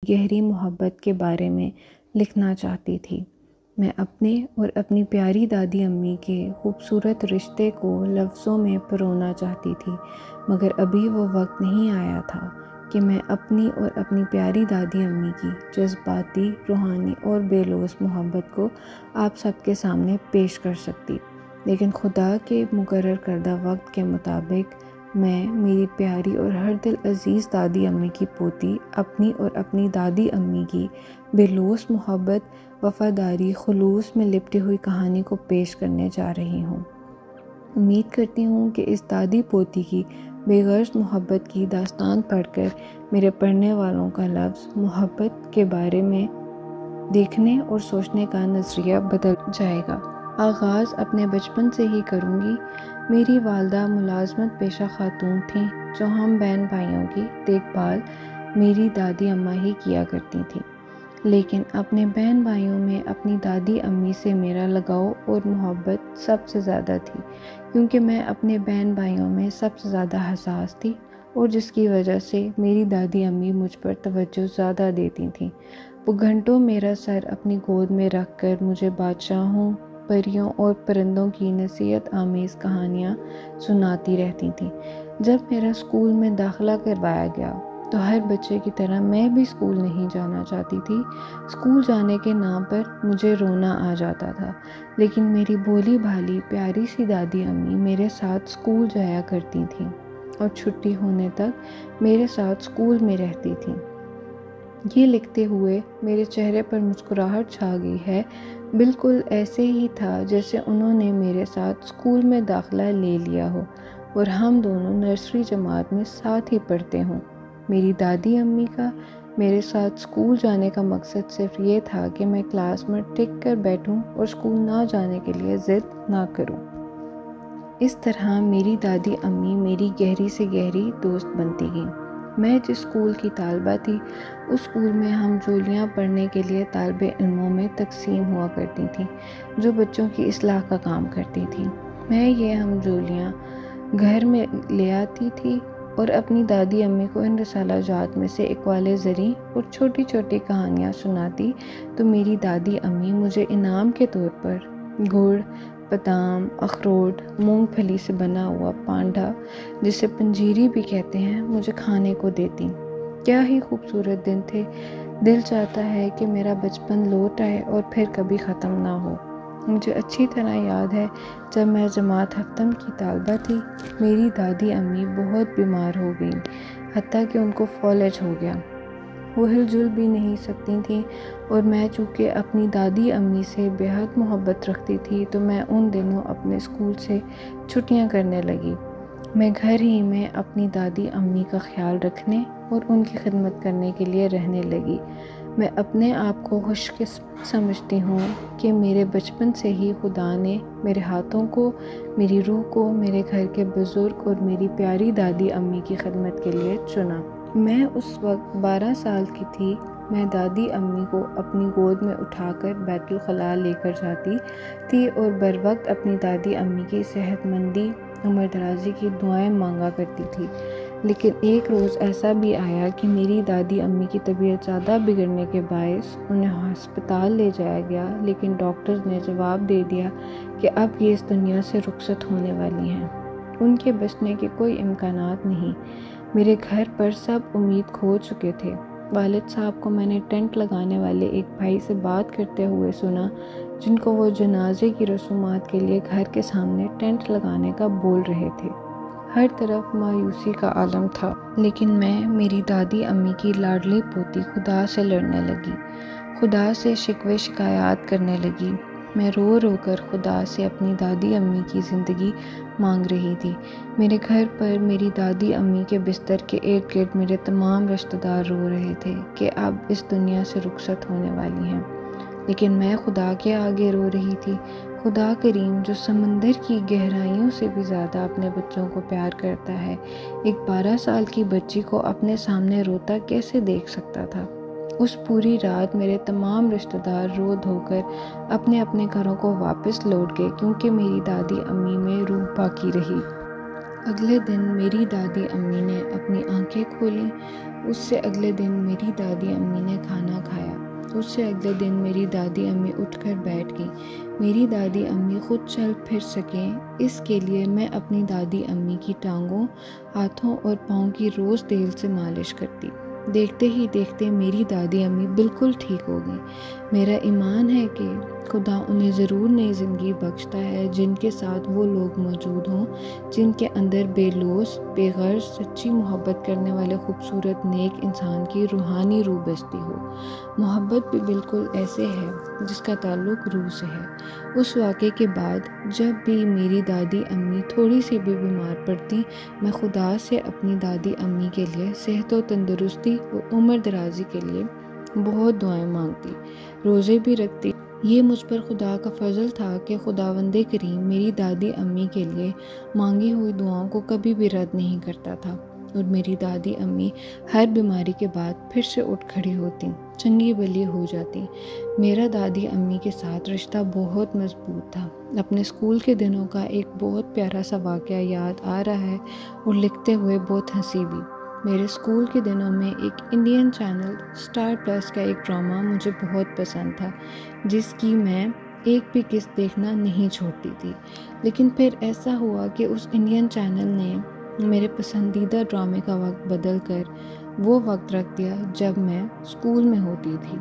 گہری محبت کے بارے میں لکھنا چاہتی تھی۔ میں اپنے اور اپنی پیاری دادی امی کے خوبصورت رشتے کو لفظوں میں پرونا چاہتی تھی، مگر ابھی وہ وقت نہیں آیا تھا کہ میں اپنی اور اپنی پیاری دادی امی کی جذباتی، روحانی اور بے لوث محبت کو آپ سب کے سامنے پیش کر سکتی۔ لیکن خدا کے مقرر کردہ وقت کے مطابق میں، میری پیاری اور ہر دل عزیز دادی امی کی پوتی، اپنی اور اپنی دادی امی کی بے لوث محبت، وفاداری، خلوص میں لپٹی ہوئی کہانی کو پیش کرنے جا رہی ہوں۔ امید کرتی ہوں کہ اس دادی پوتی کی بے غرض محبت کی داستان پڑھ کر میرے پڑھنے والوں کا لفظ محبت کے بارے میں دیکھنے اور سوچنے کا نظریہ بدل جائے گا۔ آغاز اپنے بچپن سے ہی کروں گی۔ میری والدہ ملازمت پیشہ خاتون تھیں، جو ہم بہن بھائیوں کی دیکھ بھال میری دادی اماں ہی کیا کرتی تھیں۔ لیکن اپنے بہن بھائیوں میں اپنی دادی امی سے میرا لگاؤ اور محبت سب سے زیادہ تھی، کیونکہ میں اپنے بہن بھائیوں میں سب سے زیادہ حساس تھی، اور جس کی وجہ سے میری دادی امی مجھ پر توجہ زیادہ دیتی تھیں۔ وہ گھنٹوں میرا سر اپنی گود میں رکھ کر مجھے بادشاہوں، پریوں اور پرندوں کی نصیحت آمیز کہانیاں سناتی رہتی تھیں۔ جب میرا اسکول میں داخلہ کروایا گیا تو ہر بچے کی طرح میں بھی اسکول نہیں جانا چاہتی تھی۔ اسکول جانے کے نام پر مجھے رونا آ جاتا تھا، لیکن میری بھولی بھالی پیاری سی دادی امی میرے ساتھ اسکول جایا کرتی تھیں اور چھٹی ہونے تک میرے ساتھ اسکول میں رہتی تھیں۔ یہ لکھتے ہوئے میرے چہرے پر مسکراہٹ چھا گئی ہے، بالکل ایسے ہی تھا جیسے انہوں نے میرے ساتھ اسکول میں داخلہ لے لیا ہو اور ہم دونوں نرسری جماعت میں ساتھ ہی پڑھتے ہوں۔ میری دادی امی کا میرے ساتھ اسکول جانے کا مقصد صرف یہ تھا کہ میں کلاس میں ٹک کر بیٹھوں اور اسکول نہ جانے کے لیے ضد نہ کروں۔ اس طرح میری دادی امی میری گہری سے گہری دوست بنتی گئیں۔ میں جس اسکول کی طالبہ تھی، اس اسکول میں ہم جولیاں پڑھنے کے لیے طالب علموں میں تقسیم ہوا کرتی تھیں، جو بچوں کی اصلاح کا کام کرتی تھیں۔ میں یہ ہم جولیاں گھر میں لے آتی تھی اور اپنی دادی امی کو ان رسالہ جات میں سے اقوال زریں اور چھوٹی چھوٹی کہانیاں سناتی تو میری دادی امی مجھے انعام کے طور پر گڑ، بادام، اخروٹ، مونگ پھلی سے بنا ہوا پانڈا، جسے پنجیری بھی کہتے ہیں، مجھے کھانے کو دیتی۔ کیا ہی خوبصورت دن تھے۔ دل چاہتا ہے کہ میرا بچپن لوٹ آئے اور پھر کبھی ختم نہ ہو۔ مجھے اچھی طرح یاد ہے، جب میں جماعت ہفتم کی طالبہ تھی، میری دادی امی بہت بیمار ہو گئیں، حتیٰ کہ ان کو فالج ہو گیا۔ وہ ہل جل بھی نہیں سکتی تھیں، اور میں چونکہ اپنی دادی امی سے بے حد محبت رکھتی تھی تو میں ان دنوں اپنے اسکول سے چھٹیاں کرنے لگی۔ میں گھر ہی میں اپنی دادی امی کا خیال رکھنے اور ان کی خدمت کرنے کے لیے رہنے لگی۔ میں اپنے آپ کو خوش قسمت سمجھتی ہوں کہ میرے بچپن سے ہی خدا نے میرے ہاتھوں کو، میری روح کو میرے گھر کے بزرگ اور میری پیاری دادی امی کی خدمت کے لیے چنا۔ میں اس وقت 12 سال کی تھی۔ میں دادی امی کو اپنی گود میں اٹھا کر بیت الخلاء لے کر جاتی تھی اور بر وقت اپنی دادی امی کی صحت مندی، عمر درازی کی دعائیں مانگا کرتی تھی۔ لیکن ایک روز ایسا بھی آیا کہ میری دادی امی کی طبیعت زیادہ بگڑنے کے باعث انہیں ہسپتال لے جایا گیا، لیکن ڈاکٹرز نے جواب دے دیا کہ اب یہ اس دنیا سے رخصت ہونے والی ہیں۔ ان کے بچنے کے کوئی امکانات نہیں۔ میرے گھر پر سب امید کھو چکے تھے۔ والد صاحب کو میں نے ٹینٹ لگانے والے ایک بھائی سے بات کرتے ہوئے سنا، جن کو وہ جنازے کی رسومات کے لیے گھر کے سامنے ٹینٹ لگانے کا بول رہے تھے۔ ہر طرف مایوسی کا عالم تھا، لیکن میں، میری دادی امی کی لاڈلی پوتی، خدا سے لڑنے لگی، خدا سے شکوے شکایات کرنے لگی۔ میں رو رو کر خدا سے اپنی دادی امی کی زندگی مانگ رہی تھی۔ میرے گھر پر میری دادی امی کے بستر کے ارد گرد میرے تمام رشتہ دار رو رہے تھے کہ اب اس دنیا سے رخصت ہونے والی ہیں، لیکن میں خدا کے آگے رو رہی تھی۔ خدا کریم، جو سمندر کی گہرائیوں سے بھی زیادہ اپنے بچوں کو پیار کرتا ہے، ایک 12 سال کی بچی کو اپنے سامنے روتا کیسے دیکھ سکتا تھا؟ اس پوری رات میرے تمام رشتہ دار رو دھو کر اپنے اپنے گھروں کو واپس لوٹ گئے، کیونکہ میری دادی امی میں روح باقی رہی۔ اگلے دن میری دادی امی نے اپنی آنکھیں کھولیں، اس سے اگلے دن میری دادی امی نے کھانا کھایا، اس سے اگلے دن میری دادی امی اٹھ کر بیٹھ گئیں۔ میری دادی امی خود چل پھر سکیں اس کے لیے میں اپنی دادی امی کی ٹانگوں، ہاتھوں اور پاؤں کی روز تیل سے مالش کرتی۔ دیکھتے ہی دیکھتے میری دادی امی بالکل ٹھیک ہو گئیں۔ میرا ایمان ہے کہ خدا انہیں ضرور نئی زندگی بخشتا ہے جن کے ساتھ وہ لوگ موجود ہوں جن کے اندر بے لوث، بے غرض، سچی محبت کرنے والے خوبصورت نیک انسان کی روحانی روح بستی ہو۔ محبت بھی بالکل ایسے ہے جس کا تعلق روح سے ہے۔ اس واقعے کے بعد جب بھی میری دادی امی تھوڑی سی بھی بیمار پڑتی، میں خدا سے اپنی دادی امی کے لیے صحت و تندرستی اور عمر درازی کے لیے بہت دعائیں مانگتی، روزے بھی رکھتی۔ یہ مجھ پر خدا کا فضل تھا کہ خداوند کریم میری دادی امی کے لیے مانگی ہوئی دعاؤں کو کبھی بھی رد نہیں کرتا تھا، اور میری دادی امی ہر بیماری کے بعد پھر سے اٹھ کھڑی ہوتی، چنگی بلی ہو جاتی۔ میرا دادی امی کے ساتھ رشتہ بہت مضبوط تھا۔ اپنے اسکول کے دنوں کا ایک بہت پیارا سا واقعہ یاد آ رہا ہے اور لکھتے ہوئے بہت ہنسی بھی۔ میرے اسکول کے دنوں میں ایک انڈین چینل اسٹار پلس کا ایک ڈرامہ مجھے بہت پسند تھا جس کی میں ایک بھی قسط دیکھنا نہیں چھوڑتی تھی، لیکن پھر ایسا ہوا کہ اس انڈین چینل نے میرے پسندیدہ ڈرامے کا وقت بدل کر وہ وقت رکھ دیا جب میں اسکول میں ہوتی تھی،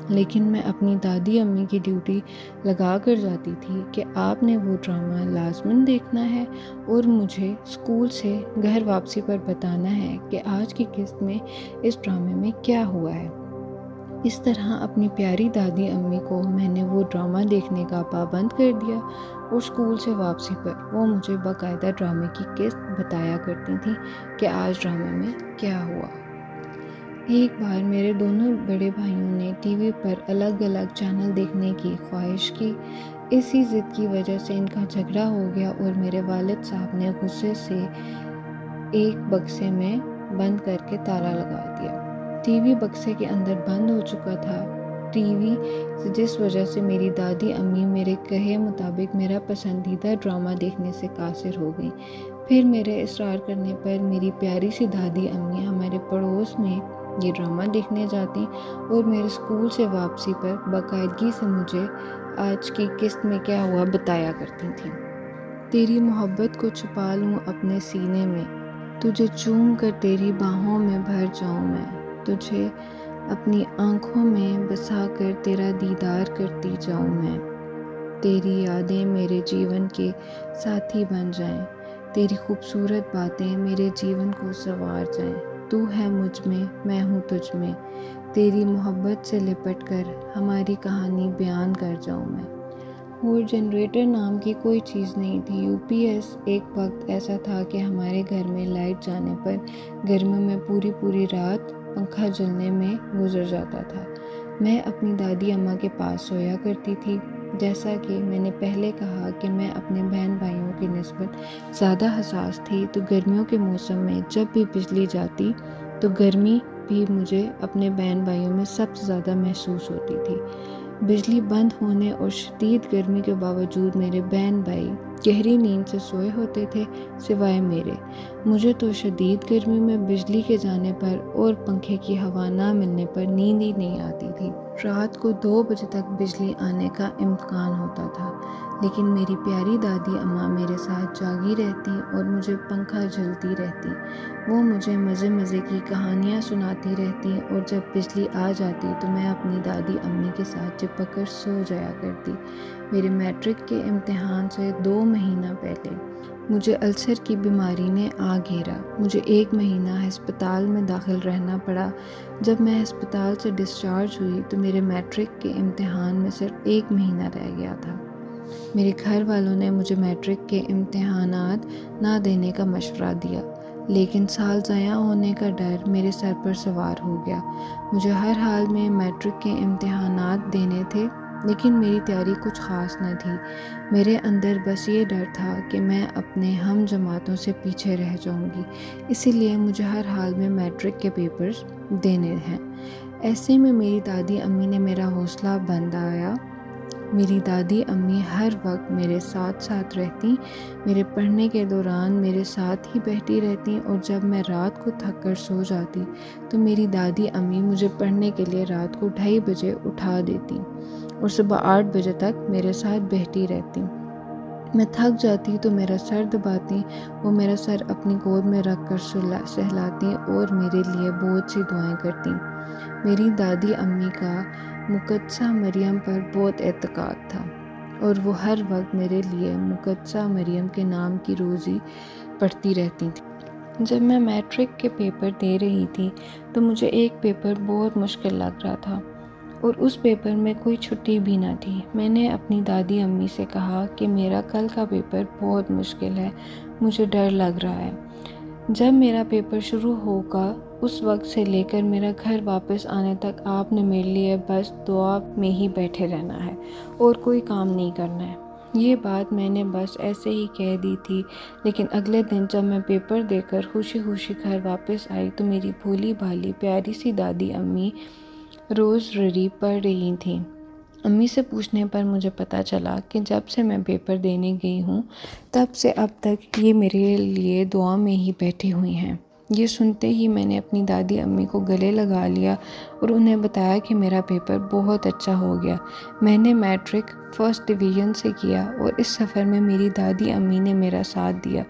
لیکن میں اپنی دادی امی کی ڈیوٹی لگا کر جاتی تھی کہ آپ نے وہ ڈرامہ لازماً دیکھنا ہے اور مجھے اسکول سے گھر واپسی پر بتانا ہے کہ آج کی قسط میں اس ڈرامے میں کیا ہوا ہے۔ اس طرح اپنی پیاری دادی امی کو میں نے وہ ڈرامہ دیکھنے کا پابند کر دیا، اور اسکول سے واپسی پر وہ مجھے باقاعدہ ڈرامے کی قسط بتایا کرتی تھیں کہ آج ڈرامے میں کیا ہوا۔ ایک بار میرے دونوں بڑے بھائیوں نے ٹی وی پر الگ الگ چینل دیکھنے کی خواہش کی۔ اسی ضد کی وجہ سے ان کا جھگڑا ہو گیا اور میرے والد صاحب نے غصے سے ایک بکسے میں بند کر کے تالا لگا دیا۔ ٹی وی بکسے کے اندر بند ہو چکا تھا، ٹی وی جس وجہ سے میری دادی امی میرے کہے مطابق میرا پسندیدہ ڈرامہ دیکھنے سے قاصر ہو گئی۔ پھر میرے اصرار کرنے پر میری پیاری سی دادی امی ہمارے پڑوس میں یہ ڈرامہ دیکھنے جاتی اور میرے اسکول سے واپسی پر باقاعدگی سے مجھے آج کی قسط میں کیا ہوا بتایا کرتی تھیں۔ تیری محبت کو چھپا لوں اپنے سینے میں، تجھے چوم کر تیری باہوں میں بھر جاؤں میں، تجھے اپنی آنکھوں میں بسا کر تیرا دیدار کرتی جاؤں میں، تیری یادیں میرے جیون کے ساتھی بن جائیں، تیری خوبصورت باتیں میرے جیون کو سنوار جائیں، تو ہے مجھ میں ہوں تجھ میں، تیری محبت سے لپٹ کر ہماری کہانی بیان کر جاؤں میں۔ اور جنریٹر نام کی کوئی چیز نہیں تھی۔ یو پی ایس ایک وقت ایسا تھا کہ ہمارے گھر میں لائٹ جانے پر گرمیوں میں پوری رات پنکھا جلنے میں گزر جاتا تھا۔ میں اپنی دادی اماں کے پاس سویا کرتی تھی۔ جیسا کہ میں نے پہلے کہا کہ میں اپنے بہن بھائیوں کی نسبت زیادہ حساس تھی، تو گرمیوں کے موسم میں جب بھی بجلی جاتی تو گرمی بھی مجھے اپنے بہن بھائیوں میں سب سے زیادہ محسوس ہوتی تھی۔ بجلی بند ہونے اور شدید گرمی کے باوجود میرے بہن بھائی گہری نیند سے سوئے ہوتے تھے سوائے میرے۔ مجھے تو شدید گرمی میں بجلی کے جانے پر اور پنکھے کی ہوا نہ ملنے پر نیند ہی نہیں آتی تھی۔ رات کو 2 بجے تک بجلی آنے کا امکان ہوتا تھا، لیکن میری پیاری دادی اماں میرے ساتھ جاگی رہتی اور مجھے پنکھا جلتی رہتی۔ وہ مجھے مزے کی کہانیاں سناتی رہتی، اور جب بجلی آ جاتی تو میں اپنی دادی امی کے ساتھ چپک کر سو جایا کرتی۔ میرے میٹرک کے امتحان سے 2 مہینہ پہلے مجھے السر کی بیماری نے آ گھیرا۔ مجھے 1 مہینہ ہسپتال میں داخل رہنا پڑا۔ جب میں ہسپتال سے ڈسچارج ہوئی تو میرے میٹرک کے امتحان میں صرف 1 مہینہ رہ گیا تھا۔ میرے گھر والوں نے مجھے میٹرک کے امتحانات نہ دینے کا مشورہ دیا، لیکن سال ضائع ہونے کا ڈر میرے سر پر سوار ہو گیا۔ مجھے ہر حال میں میٹرک کے امتحانات دینے تھے، لیکن میری تیاری کچھ خاص نہ تھی۔ میرے اندر بس یہ ڈر تھا کہ میں اپنے ہم جماعتوں سے پیچھے رہ جاؤں گی، اسی لیے مجھے ہر حال میں میٹرک کے پیپرز دینے ہیں۔ ایسے میں میری دادی امی نے میرا حوصلہ بندھایا۔ میری دادی امی ہر وقت میرے ساتھ ساتھ رہتی، میرے پڑھنے کے دوران میرے ساتھ ہی بیٹھی رہتی، اور جب میں رات کو تھک کر سو جاتی تو میری دادی امی مجھے پڑھنے کے لیے رات کو 2:30 بجے اٹھا دیتی اور صبح 8 بجے تک میرے ساتھ بیٹھی رہتی۔ میں تھک جاتی تو میرا سر دباتی، وہ میرا سر اپنی گود میں رکھ کر سہلاتی اور میرے لیے بہت سی دعائیں کرتی۔ میری دادی امی کا مقدسہ مریم پر بہت اعتقاد تھا اور وہ ہر وقت میرے لیے مقدسہ مریم کے نام کی روزی پڑھتی رہتی تھی۔ جب میں میٹرک کے پیپر دے رہی تھی تو مجھے ایک پیپر بہت مشکل لگ رہا تھا اور اس پیپر میں کوئی چھٹی بھی نہ تھی۔ میں نے اپنی دادی امی سے کہا کہ میرا کل کا پیپر بہت مشکل ہے، مجھے ڈر لگ رہا ہے۔ جب میرا پیپر شروع ہوگا اس وقت سے لے کر میرا گھر واپس آنے تک آپ نے میرے لیے بس دعا میں ہی بیٹھے رہنا ہے اور کوئی کام نہیں کرنا ہے۔ یہ بات میں نے بس ایسے ہی کہہ دی تھی، لیکن اگلے دن جب میں پیپر دے کر خوشی خوشی گھر واپس آئی تو میری بھولی بھالی پیاری سی دادی امی روزری پڑھ رہی تھیں۔ امی سے پوچھنے پر مجھے پتہ چلا کہ جب سے میں پیپر دینے گئی ہوں تب سے اب تک یہ میرے لیے دعا میں ہی بیٹھی ہوئی ہیں۔ یہ سنتے ہی میں نے اپنی دادی امی کو گلے لگا لیا اور انہیں بتایا کہ میرا پیپر بہت اچھا ہو گیا، میں نے میٹرک فرسٹ ڈویژن سے کیا، اور اس سفر میں میری دادی امی نے میرا ساتھ دیا۔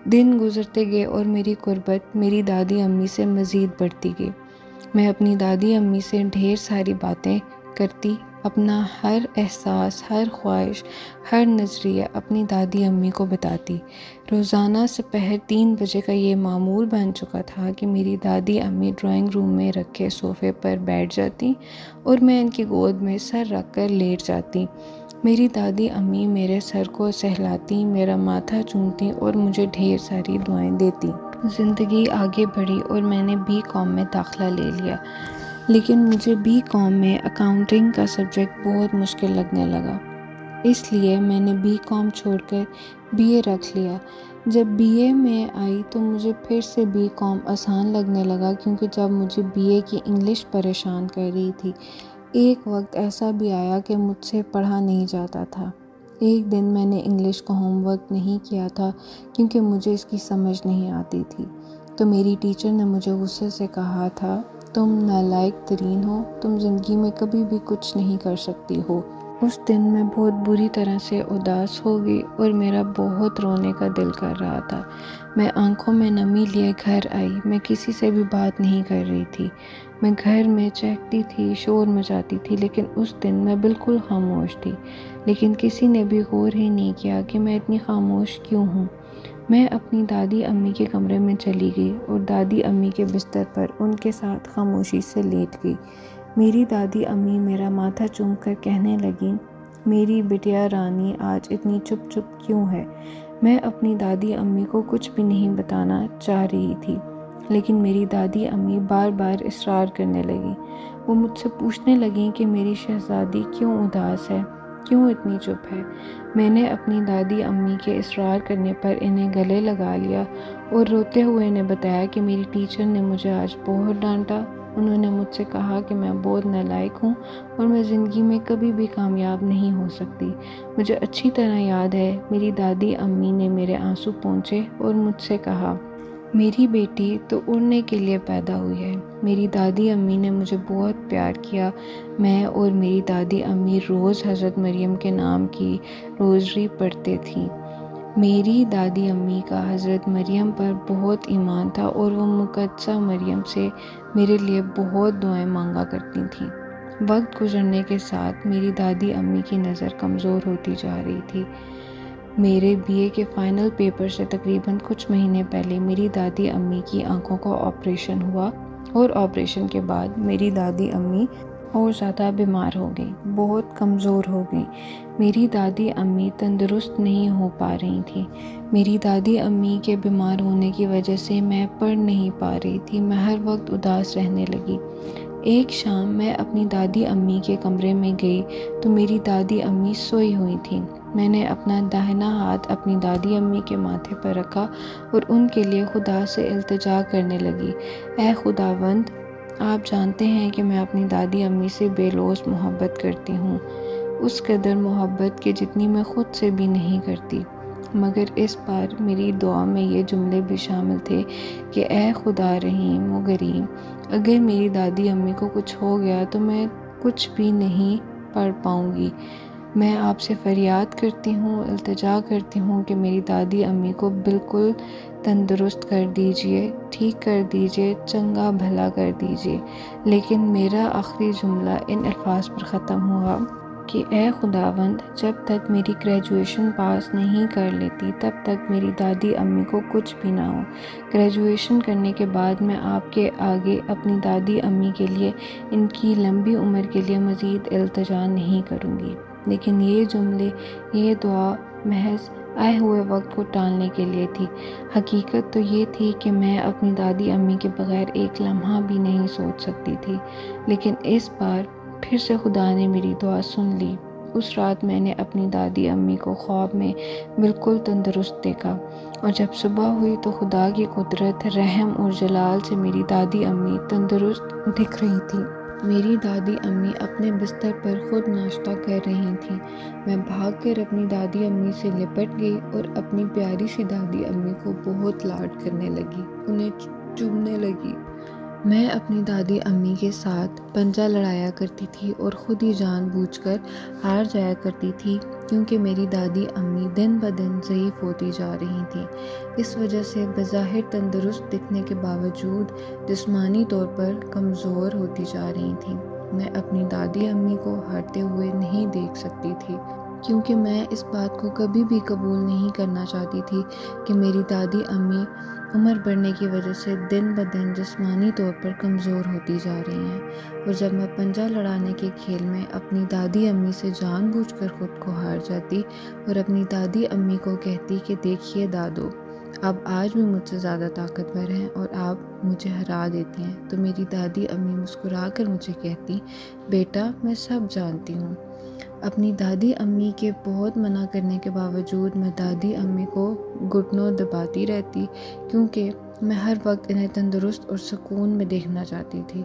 دن گزرتے گئے اور میری قربت میری دادی امی سے مزید بڑھتی گئی۔ میں اپنی دادی امی سے ڈھیر ساری باتیں کرتی، اپنا ہر احساس، ہر خواہش، ہر نظریہ اپنی دادی امی کو بتاتی۔ روزانہ سپہر 3 بجے کا یہ معمول بن چکا تھا کہ میری دادی امی ڈرائنگ روم میں رکھے صوفے پر بیٹھ جاتی اور میں ان کی گود میں سر رکھ کر لیٹ جاتی۔ میری دادی امی میرے سر کو سہلاتی، میرا ماتھا چومتی اور مجھے ڈھیر ساری دعائیں دیتی۔ زندگی آگے بڑھی اور میں نے BCom میں داخلہ لے لیا، لیکن مجھے BCom میں اکاؤنٹنگ کا سبجیکٹ بہت مشکل لگنے لگا، اس لیے میں نے BCom چھوڑ کر BA رکھ لیا۔ جب BA میں آئی تو مجھے پھر سے BCom آسان لگنے لگا، کیونکہ جب مجھے BA کی انگلش پریشان کر رہی تھی۔ ایک وقت ایسا بھی آیا کہ مجھ سے پڑھا نہیں جاتا تھا۔ ایک دن میں نے انگلش کا ہوم ورک نہیں کیا تھا کیونکہ مجھے اس کی سمجھ نہیں آتی تھی، تو میری ٹیچر نے مجھے غصے سے کہا تھا، تم نالائق ترین ہو، تم زندگی میں کبھی بھی کچھ نہیں کر سکتی ہو۔ اس دن میں بہت بری طرح سے اداس ہو گئی اور میرا بہت رونے کا دل کر رہا تھا۔ میں آنکھوں میں نمی لیے گھر آئی، میں کسی سے بھی بات نہیں کر رہی تھی۔ میں گھر میں چہکتی تھی، شور مچاتی تھی، لیکن اس دن میں بالکل خاموش تھی۔ لیکن کسی نے بھی غور ہی نہیں کیا کہ میں اتنی خاموش کیوں ہوں۔ میں اپنی دادی امی کے کمرے میں چلی گئی اور دادی امی کے بستر پر ان کے ساتھ خاموشی سے لیٹ گئی۔ میری دادی امی میرا ماتھا چوم کر کہنے لگیں، میری بٹیا رانی آج اتنی چپ چپ کیوں ہے؟ میں اپنی دادی امی کو کچھ بھی نہیں بتانا چاہ رہی تھی، لیکن میری دادی امی بار بار اصرار کرنے لگیں۔ وہ مجھ سے پوچھنے لگیں کہ میری شہزادی کیوں اداس ہے، کیوں اتنی چپ ہے؟ میں نے اپنی دادی امی کے اصرار کرنے پر انہیں گلے لگا لیا اور روتے ہوئے انہیں بتایا کہ میری ٹیچر نے مجھے آج بہت ڈانٹا۔ انہوں نے مجھ سے کہا کہ میں بہت نالائق ہوں اور میں زندگی میں کبھی بھی کامیاب نہیں ہو سکتی۔ مجھے اچھی طرح یاد ہے میری دادی امی نے میرے آنسو پونچھے اور مجھ سے کہا، میری بیٹی تو اڑنے کے لیے پیدا ہوئی ہے۔ میری دادی امی نے مجھے بہت پیار کیا۔ میں اور میری دادی امی روز حضرت مریم کے نام کی روزری پڑھتے تھیں۔ میری دادی امی کا حضرت مریم پر بہت ایمان تھا اور وہ مقدسہ مریم سے میرے لیے بہت دعائیں مانگا کرتی تھیں۔ وقت گزرنے کے ساتھ میری دادی امی کی نظر کمزور ہوتی جا رہی تھی۔ میرے BA کے فائنل پیپر سے تقریباً کچھ مہینے پہلے میری دادی امی کی آنکھوں کا آپریشن ہوا اور آپریشن کے بعد میری دادی امی اور زیادہ بیمار ہو گئی، بہت کمزور ہو گئی۔ میری دادی امی تندرست نہیں ہو پا رہی تھیں۔ میری دادی امی کے بیمار ہونے کی وجہ سے میں پڑھ نہیں پا رہی تھی، میں ہر وقت اداس رہنے لگی۔ ایک شام میں اپنی دادی امی کے کمرے میں گئی تو میری دادی امی سوئی ہوئی تھیں۔ میں نے اپنا داہنا ہاتھ اپنی دادی امی کے ماتھے پر رکھا اور ان کے لیے خدا سے التجا کرنے لگی، اے خداوند، آپ جانتے ہیں کہ میں اپنی دادی امی سے بے لوث محبت کرتی ہوں۔ اس قدر محبت کہ جتنی میں خود سے بھی نہیں کرتی، مگر اس بار میری دعا میں یہ جملے بھی شامل تھے کہ اے خدا رحیم و کریم، اگر میری دادی امی کو کچھ ہو گیا تو میں کچھ بھی نہیں پڑھ پاؤں گی۔ میں آپ سے فریاد کرتی ہوں، التجا کرتی ہوں کہ میری دادی امی کو بالکل تندرست کر دیجئے، ٹھیک کر دیجئے، چنگا بھلا کر دیجئے۔ لیکن میرا آخری جملہ ان الفاظ پر ختم ہوا کہ اے خداوند، جب تک میری گریجویشن پاس نہیں کر لیتی تب تک میری دادی امی کو کچھ بھی نہ ہو۔ گریجویشن کرنے کے بعد میں آپ کے آگے اپنی دادی امی کے لیے، ان کی لمبی عمر کے لیے مزید التجا نہیں کروں گی۔ لیکن یہ جملے، یہ دعا محض آئے ہوئے وقت کو ٹالنے کے لیے تھی۔ حقیقت تو یہ تھی کہ میں اپنی دادی امی کے بغیر ایک لمحہ بھی نہیں سوچ سکتی تھی۔ لیکن اس بار پھر سے خدا نے میری دعا سن لی۔ اس رات میں نے اپنی دادی امی کو خواب میں بالکل تندرست دیکھا، اور جب صبح ہوئی تو خدا کی قدرت، رحم اور جلال سے میری دادی امی تندرست دکھ رہی تھی۔ میری دادی امی اپنے بستر پر خود ناشتہ کر رہی تھیں۔ میں بھاگ کر اپنی دادی امی سے لپٹ گئی اور اپنی پیاری سی دادی امی کو بہت لاڈ کرنے لگی، انہیں چومنے لگی۔ میں اپنی دادی امی کے ساتھ پنجہ لڑایا کرتی تھی اور خود ہی جان بوجھ کر ہار جایا کرتی تھی، کیونکہ میری دادی امی دن بدن ضعیف ہوتی جا رہی تھیں۔ اس وجہ سے بظاہر تندرست دکھنے کے باوجود جسمانی طور پر کمزور ہوتی جا رہی تھیں۔ میں اپنی دادی امی کو ہارتے ہوئے نہیں دیکھ سکتی تھی، کیونکہ میں اس بات کو کبھی بھی قبول نہیں کرنا چاہتی تھی کہ میری دادی امی عمر بڑھنے کی وجہ سے دن بدن جسمانی طور پر کمزور ہوتی جا رہی ہیں۔ اور جب میں پنجہ لڑانے کے کھیل میں اپنی دادی امی سے جان بوجھ کر خود کو ہار جاتی اور اپنی دادی امی کو کہتی کہ دیکھیے دادو، آپ آج بھی مجھ سے زیادہ طاقتور ہیں اور آپ مجھے ہرا دیتی ہیں، تو میری دادی امی مسکرا کر مجھے کہتی، بیٹا میں سب جانتی ہوں۔ اپنی دادی امی کے بہت منع کرنے کے باوجود میں دادی امی کو گھٹنوں دباتی رہتی، کیونکہ میں ہر وقت انہیں تندرست اور سکون میں دیکھنا چاہتی تھی،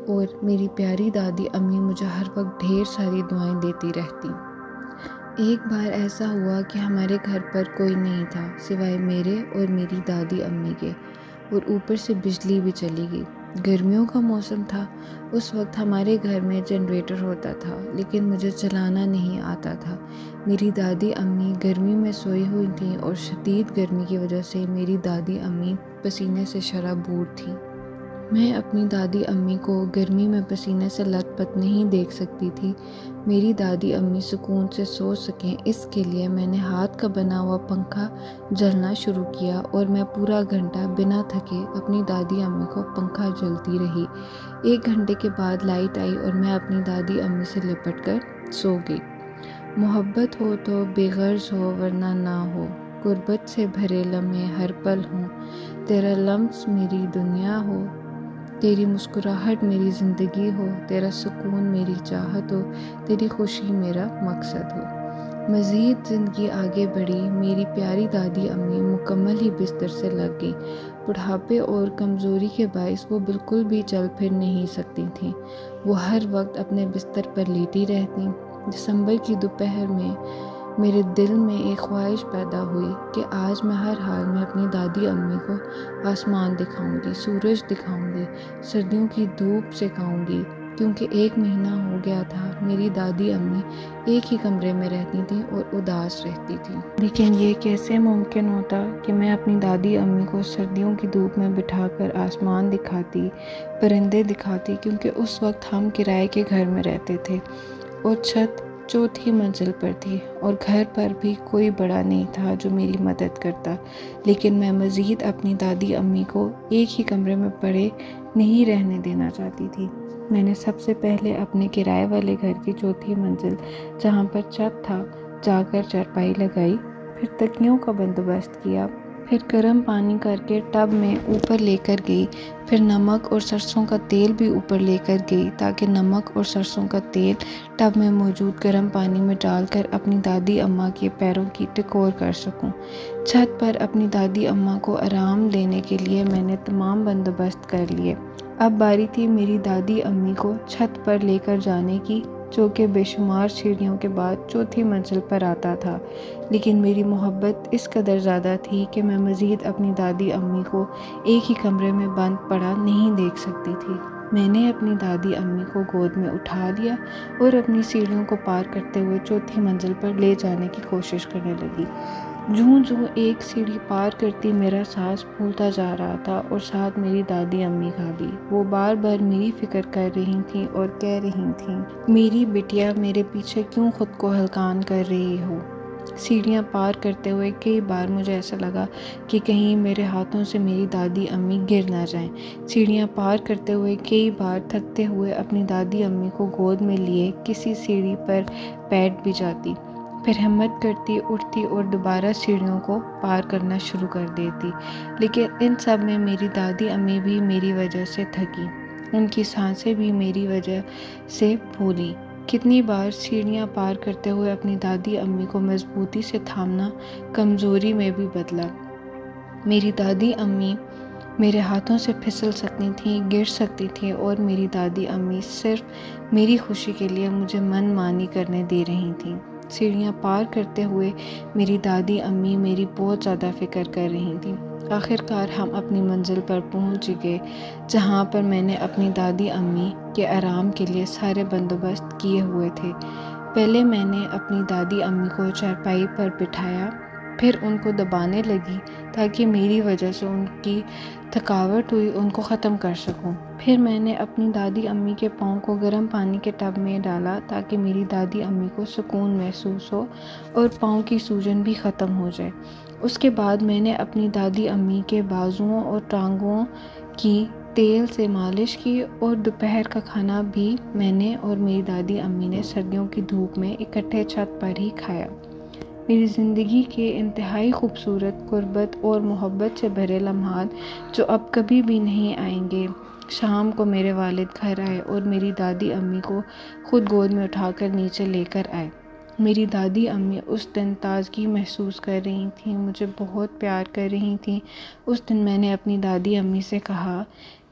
اور میری پیاری دادی امی مجھے ہر وقت ڈھیر ساری دعائیں دیتی رہتی۔ ایک بار ایسا ہوا کہ ہمارے گھر پر کوئی نہیں تھا سوائے میرے اور میری دادی امی کے، اور اوپر سے بجلی بھی چلی گئی۔ گرمیوں کا موسم تھا۔ اس وقت ہمارے گھر میں جنریٹر ہوتا تھا، لیکن مجھے چلانا نہیں آتا تھا۔ میری دادی امی گرمی میں سوئی ہوئی تھیں اور شدید گرمی کی وجہ سے میری دادی امی پسینے سے شرابور تھیں۔ میں اپنی دادی امی کو گرمی میں پسینے سے لت پت نہیں دیکھ سکتی تھی۔ میری دادی امی سکون سے سو سکیں اس کے لیے میں نے ہاتھ کا بنا ہوا پنکھا جلنا شروع کیا، اور میں پورا گھنٹہ بنا تھکے اپنی دادی امی کو پنکھا جلتی رہی۔ 1 گھنٹے کے بعد لائٹ آئی اور میں اپنی دادی امی سے لپٹ کر سو گئی۔ محبت ہو تو بے غرض ہو ورنہ نہ ہو، غربت سے بھرے لمحے ہر پل ہوں، تیرا لمس میری دنیا ہو، تیری مسکراہٹ میری زندگی ہو، تیرا سکون میری چاہت ہو، تیری خوشی میرا مقصد ہو۔ مزید زندگی آگے بڑھی۔ میری پیاری دادی امی مکمل ہی بستر سے لگ گئی۔ بڑھاپے اور کمزوری کے باعث وہ بالکل بھی چل پھر نہیں سکتی تھیں۔ وہ ہر وقت اپنے بستر پر لیٹی رہتیں۔ دسمبر کی دوپہر میں میرے دل میں ایک خواہش پیدا ہوئی کہ آج میں ہر حال میں اپنی دادی امی کو آسمان دکھاؤں گی، سورج دکھاؤں گی، سردیوں کی دھوپ سکھاؤں گی، کیونکہ 1 مہینہ ہو گیا تھا میری دادی امی ایک ہی کمرے میں رہتی تھیں اور اداس رہتی تھیں۔ لیکن یہ کیسے ممکن ہوتا کہ میں اپنی دادی امی کو سردیوں کی دھوپ میں بٹھا کر آسمان دکھاتی، پرندے دکھاتی، کیونکہ اس وقت ہم کرائے کے گھر میں رہتے تھے اور چھت 4تھی منزل پر تھی، اور گھر پر بھی کوئی بڑا نہیں تھا جو میری مدد کرتا۔ لیکن میں مزید اپنی دادی امی کو ایک ہی کمرے میں پڑے نہیں رہنے دینا چاہتی تھی۔ میں نے سب سے پہلے اپنے کرائے والے گھر کی 4تھی منزل، جہاں پر چھت تھا، جا کر چارپائی لگائی، پھر تکیوں کا بندوبست کیا، پھر گرم پانی کر کے ٹب میں اوپر لے کر گئی، پھر نمک اور سرسوں کا تیل بھی اوپر لے کر گئی تاکہ نمک اور سرسوں کا تیل ٹب میں موجود گرم پانی میں ڈال کر اپنی دادی اماں کے پیروں کی ٹکور کر سکوں۔ چھت پر اپنی دادی اماں کو آرام دینے کے لیے میں نے تمام بندوبست کر لیے۔ اب باری تھی میری دادی امی کو چھت پر لے کر جانے کی، جو کہ بے شمار سیڑھیوں کے بعد چوتھی منزل پر آتا تھا، لیکن میری محبت اس قدر زیادہ تھی کہ میں مزید اپنی دادی امی کو ایک ہی کمرے میں بند پڑا نہیں دیکھ سکتی تھی۔ میں نے اپنی دادی امی کو گود میں اٹھا لیا اور اپنی سیڑھیوں کو پار کرتے ہوئے چوتھی منزل پر لے جانے کی کوشش کرنے لگی۔ جوں جوں ایک سیڑھی پار کرتی میرا سانس پھولتا جا رہا تھا اور ساتھ میری دادی امی کا بھی۔ وہ بار بار میری فکر کر رہی تھیں اور کہہ رہی تھیں، میری بیٹیا میرے پیچھے کیوں خود کو ہلکان کر رہی ہو؟ سیڑھیاں پار کرتے ہوئے کئی بار مجھے ایسا لگا کہ کہیں میرے ہاتھوں سے میری دادی امی گر نہ جائیں۔ سیڑھیاں پار کرتے ہوئے کئی بار تھکتے ہوئے اپنی دادی امی کو گود میں لیے کسی سیڑھی پر بیٹھ بھی جاتی، پھر ہمت کرتی، اٹھتی اور دوبارہ سیڑھیوں کو پار کرنا شروع کر دیتی۔ لیکن ان سب میں میری دادی امی بھی میری وجہ سے تھکی، ان کی سانسیں بھی میری وجہ سے پھولی۔ کتنی بار سیڑھیاں پار کرتے ہوئے اپنی دادی امی کو مضبوطی سے تھامنا کمزوری میں بھی بدلا۔ میری دادی امی میرے ہاتھوں سے پھسل سکتی تھیں، گر سکتی تھیں اور میری دادی امی صرف میری خوشی کے لیے مجھے من مانی کرنے دے رہی تھیں۔ سیڑھیاں پار کرتے ہوئے میری دادی امی میری بہت زیادہ فکر کر رہی تھیں۔ آخرکار ہم اپنی منزل پر پہنچ گئے، جہاں پر میں نے اپنی دادی امی کے آرام کے لیے سارے بندوبست کیے ہوئے تھے۔ پہلے میں نے اپنی دادی امی کو چارپائی پر بٹھایا، پھر ان کو دبانے لگی تاکہ میری وجہ سے ان کی تھکاوٹ ہوئی ان کو ختم کر سکوں۔ پھر میں نے اپنی دادی امی کے پاؤں کو گرم پانی کے ٹب میں ڈالا تاکہ میری دادی امی کو سکون محسوس ہو اور پاؤں کی سوجن بھی ختم ہو جائے۔ اس کے بعد میں نے اپنی دادی امی کے بازوؤں اور ٹانگوں کی تیل سے مالش کی اور دوپہر کا کھانا بھی میں نے اور میری دادی امی نے سردیوں کی دھوپ میں اکٹھے چھت پر ہی کھایا۔ میری زندگی کے انتہائی خوبصورت، قربت اور محبت سے بھرے لمحات جو اب کبھی بھی نہیں آئیں گے۔ شام کو میرے والد گھر آئے اور میری دادی امی کو خود گود میں اٹھا کر نیچے لے کر آئے۔ میری دادی امی اس دن تازگی محسوس کر رہی تھیں، مجھے بہت پیار کر رہی تھیں۔ اس دن میں نے اپنی دادی امی سے کہا،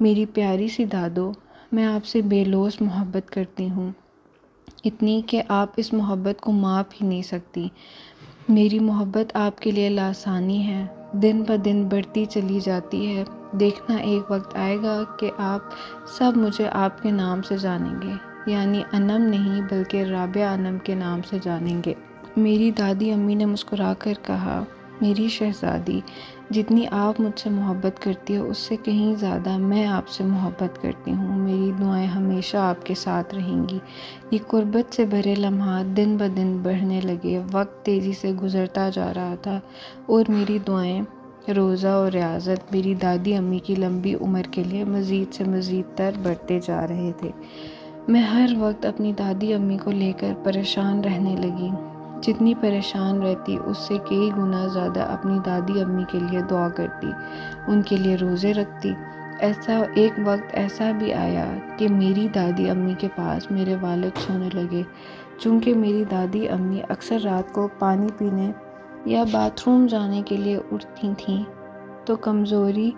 میری پیاری سی دادو، میں آپ سے بے لوث محبت کرتی ہوں، اتنی کہ آپ اس محبت کو ماپ ہی نہیں سکتی۔ میری محبت آپ کے لیے لاسانی ہے، دن بہ دن بڑھتی چلی جاتی ہے۔ دیکھنا ایک وقت آئے گا کہ آپ سب مجھے آپ کے نام سے جانیں گے، یعنی انم نہیں بلکہ رابعہ انم کے نام سے جانیں گے۔ میری دادی امی نے مسکرا کر کہا، میری شہزادی، جتنی آپ مجھ سے محبت کرتی ہو اس سے کہیں زیادہ میں آپ سے محبت کرتی ہوں۔ میری دعائیں ہمیشہ آپ کے ساتھ رہیں گی۔ یہ قربت سے بھرے لمحات دن بہ دن بڑھنے لگے، وقت تیزی سے گزرتا جا رہا تھا اور میری دعائیں، روزہ اور ریاضت میری دادی امی کی لمبی عمر کے لیے مزید سے مزید تر بڑھتے جا رہے تھے۔ میں ہر وقت اپنی دادی امی کو لے کر پریشان رہنے لگی، جتنی پریشان رہتی اس سے کئی گنا زیادہ اپنی دادی امی کے لیے دعا کرتی، ان کے لیے روزے رکھتی۔ ایک وقت ایسا بھی آیا کہ میری دادی امی کے پاس میرے والد سونے لگے۔ چونکہ میری دادی امی اکثر رات کو پانی پینے یا باتھ روم جانے کے لیے اٹھتی تھیں تو کمزوری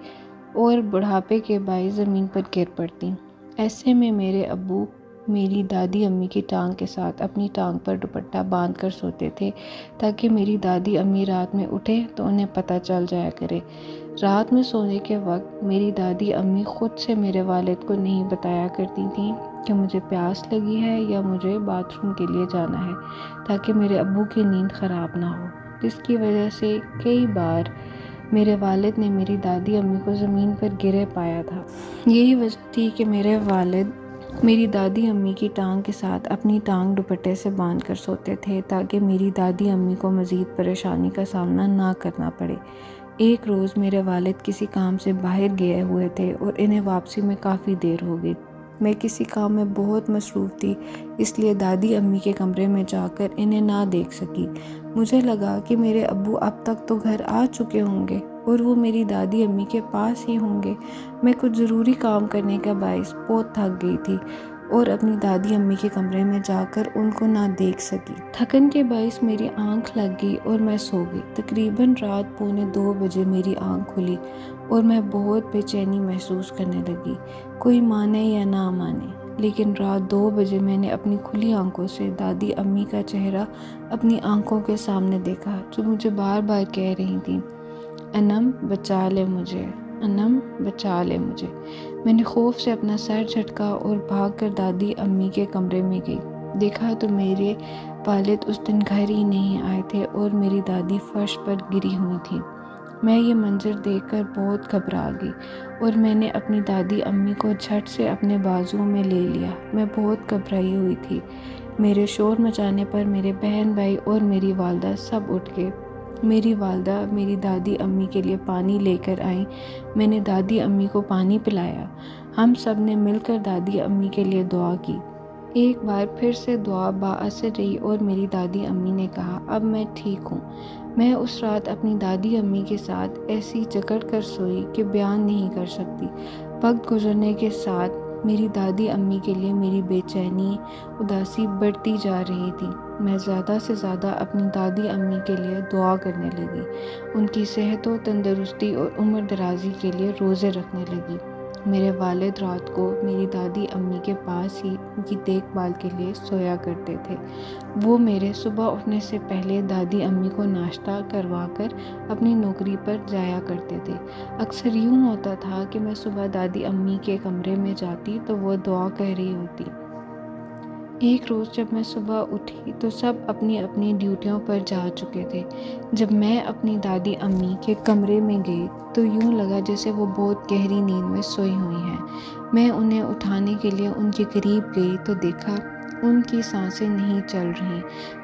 اور بڑھاپے کے باعث زمین پر گر پڑتی۔ ایسے میں میرے ابو میری دادی امی کی ٹانگ کے ساتھ اپنی ٹانگ پر دوپٹہ باندھ کر سوتے تھے تاکہ میری دادی امی رات میں اٹھے تو انہیں پتہ چل جایا کرے۔ رات میں سونے کے وقت میری دادی امی خود سے میرے والد کو نہیں بتایا کرتی تھیں کہ مجھے پیاس لگی ہے یا مجھے باتھ روم کے لیے جانا ہے، تاکہ میرے ابو کی نیند خراب نہ ہو، جس کی وجہ سے کئی بار میرے والد نے میری دادی امی کو زمین پر گرے پایا تھا۔ یہی وجہ تھی کہ میرے والد میری دادی امی کی ٹانگ کے ساتھ اپنی ٹانگ دوپٹے سے باندھ کر سوتے تھے تاکہ میری دادی امی کو مزید پریشانی کا سامنا نہ کرنا پڑے۔ ایک روز میرے والد کسی کام سے باہر گئے ہوئے تھے اور انہیں واپسی میں کافی دیر ہو گئی۔ میں کسی کام میں بہت مصروف تھی، اس لیے دادی امی کے کمرے میں جا کر انہیں نہ دیکھ سکی۔ مجھے لگا کہ میرے ابو اب تک تو گھر آ چکے ہوں گے اور وہ میری دادی امی کے پاس ہی ہوں گے۔ میں کچھ ضروری کام کرنے کا باعث بہت تھک گئی تھی اور اپنی دادی امی کے کمرے میں جا کر ان کو نہ دیکھ سکی۔ تھکن کے باعث میری آنکھ لگ گئی اور میں سو گئی۔ تقریباً رات 1:45 بجے میری آنکھ کھلی اور میں بہت بے چینی محسوس کرنے لگی، کوئی مانے یا نہ مانے۔ لیکن رات 2 بجے میں نے اپنی کھلی آنکھوں سے دادی امی کا چہرہ اپنی آنکھوں کے سامنے دیکھا، جو مجھے بار بار کہہ رہی تھیں، انم بچا لے مجھے، انم بچا لے مجھے۔ میں نے خوف سے اپنا سر جھٹکا اور بھاگ کر دادی امی کے کمرے میں گئی۔ دیکھا تو میرے والد اس دن گھر ہی نہیں آئے تھے اور میری دادی فرش پر گری ہوئی تھی۔ میں یہ منظر دیکھ کر بہت گھبرا گئی اور میں نے اپنی دادی امی کو جھٹ سے اپنے بازوؤں میں لے لیا۔ میں بہت گھبرائی ہوئی تھی۔ میرے شور مچانے پر میرے بہن بھائی اور میری والدہ سب اٹھ گئے۔ میری والدہ میری دادی امی کے لیے پانی لے کر آئیں۔ میں نے دادی امی کو پانی پلایا۔ ہم سب نے مل کر دادی امی کے لیے دعا کی۔ ایک بار پھر سے دعا بااثر رہی اور میری دادی امی نے کہا، اب میں ٹھیک ہوں۔ میں اس رات اپنی دادی امی کے ساتھ ایسی جکڑ کر سوئی کہ بیان نہیں کر سکتی۔ وقت گزرنے کے ساتھ میری دادی امی کے لیے میری بے چینی، اداسی بڑھتی جا رہی تھی۔ میں زیادہ سے زیادہ اپنی دادی امی کے لیے دعا کرنے لگی، ان کی صحت و تندرستی اور عمر درازی کے لیے روزے رکھنے لگی۔ میرے والد رات کو میری دادی امی کے پاس ہی ان کی دیکھ بھال کے لیے سویا کرتے تھے۔ وہ میرے صبح اٹھنے سے پہلے دادی امی کو ناشتہ کروا کر اپنی نوکری پر جایا کرتے تھے۔ اکثر یوں ہوتا تھا کہ میں صبح دادی امی کے کمرے میں جاتی تو وہ دعا کہہ رہی ہوتی۔ ایک روز جب میں صبح اٹھی تو سب اپنی اپنی ڈیوٹیوں پر جا چکے تھے۔ جب میں اپنی دادی امی کے کمرے میں گئی تو یوں لگا جیسے وہ بہت گہری نیند میں سوئی ہوئی ہیں۔ میں انہیں اٹھانے کے لیے ان کے قریب گئی تو دیکھا ان کی سانسیں نہیں چل رہی۔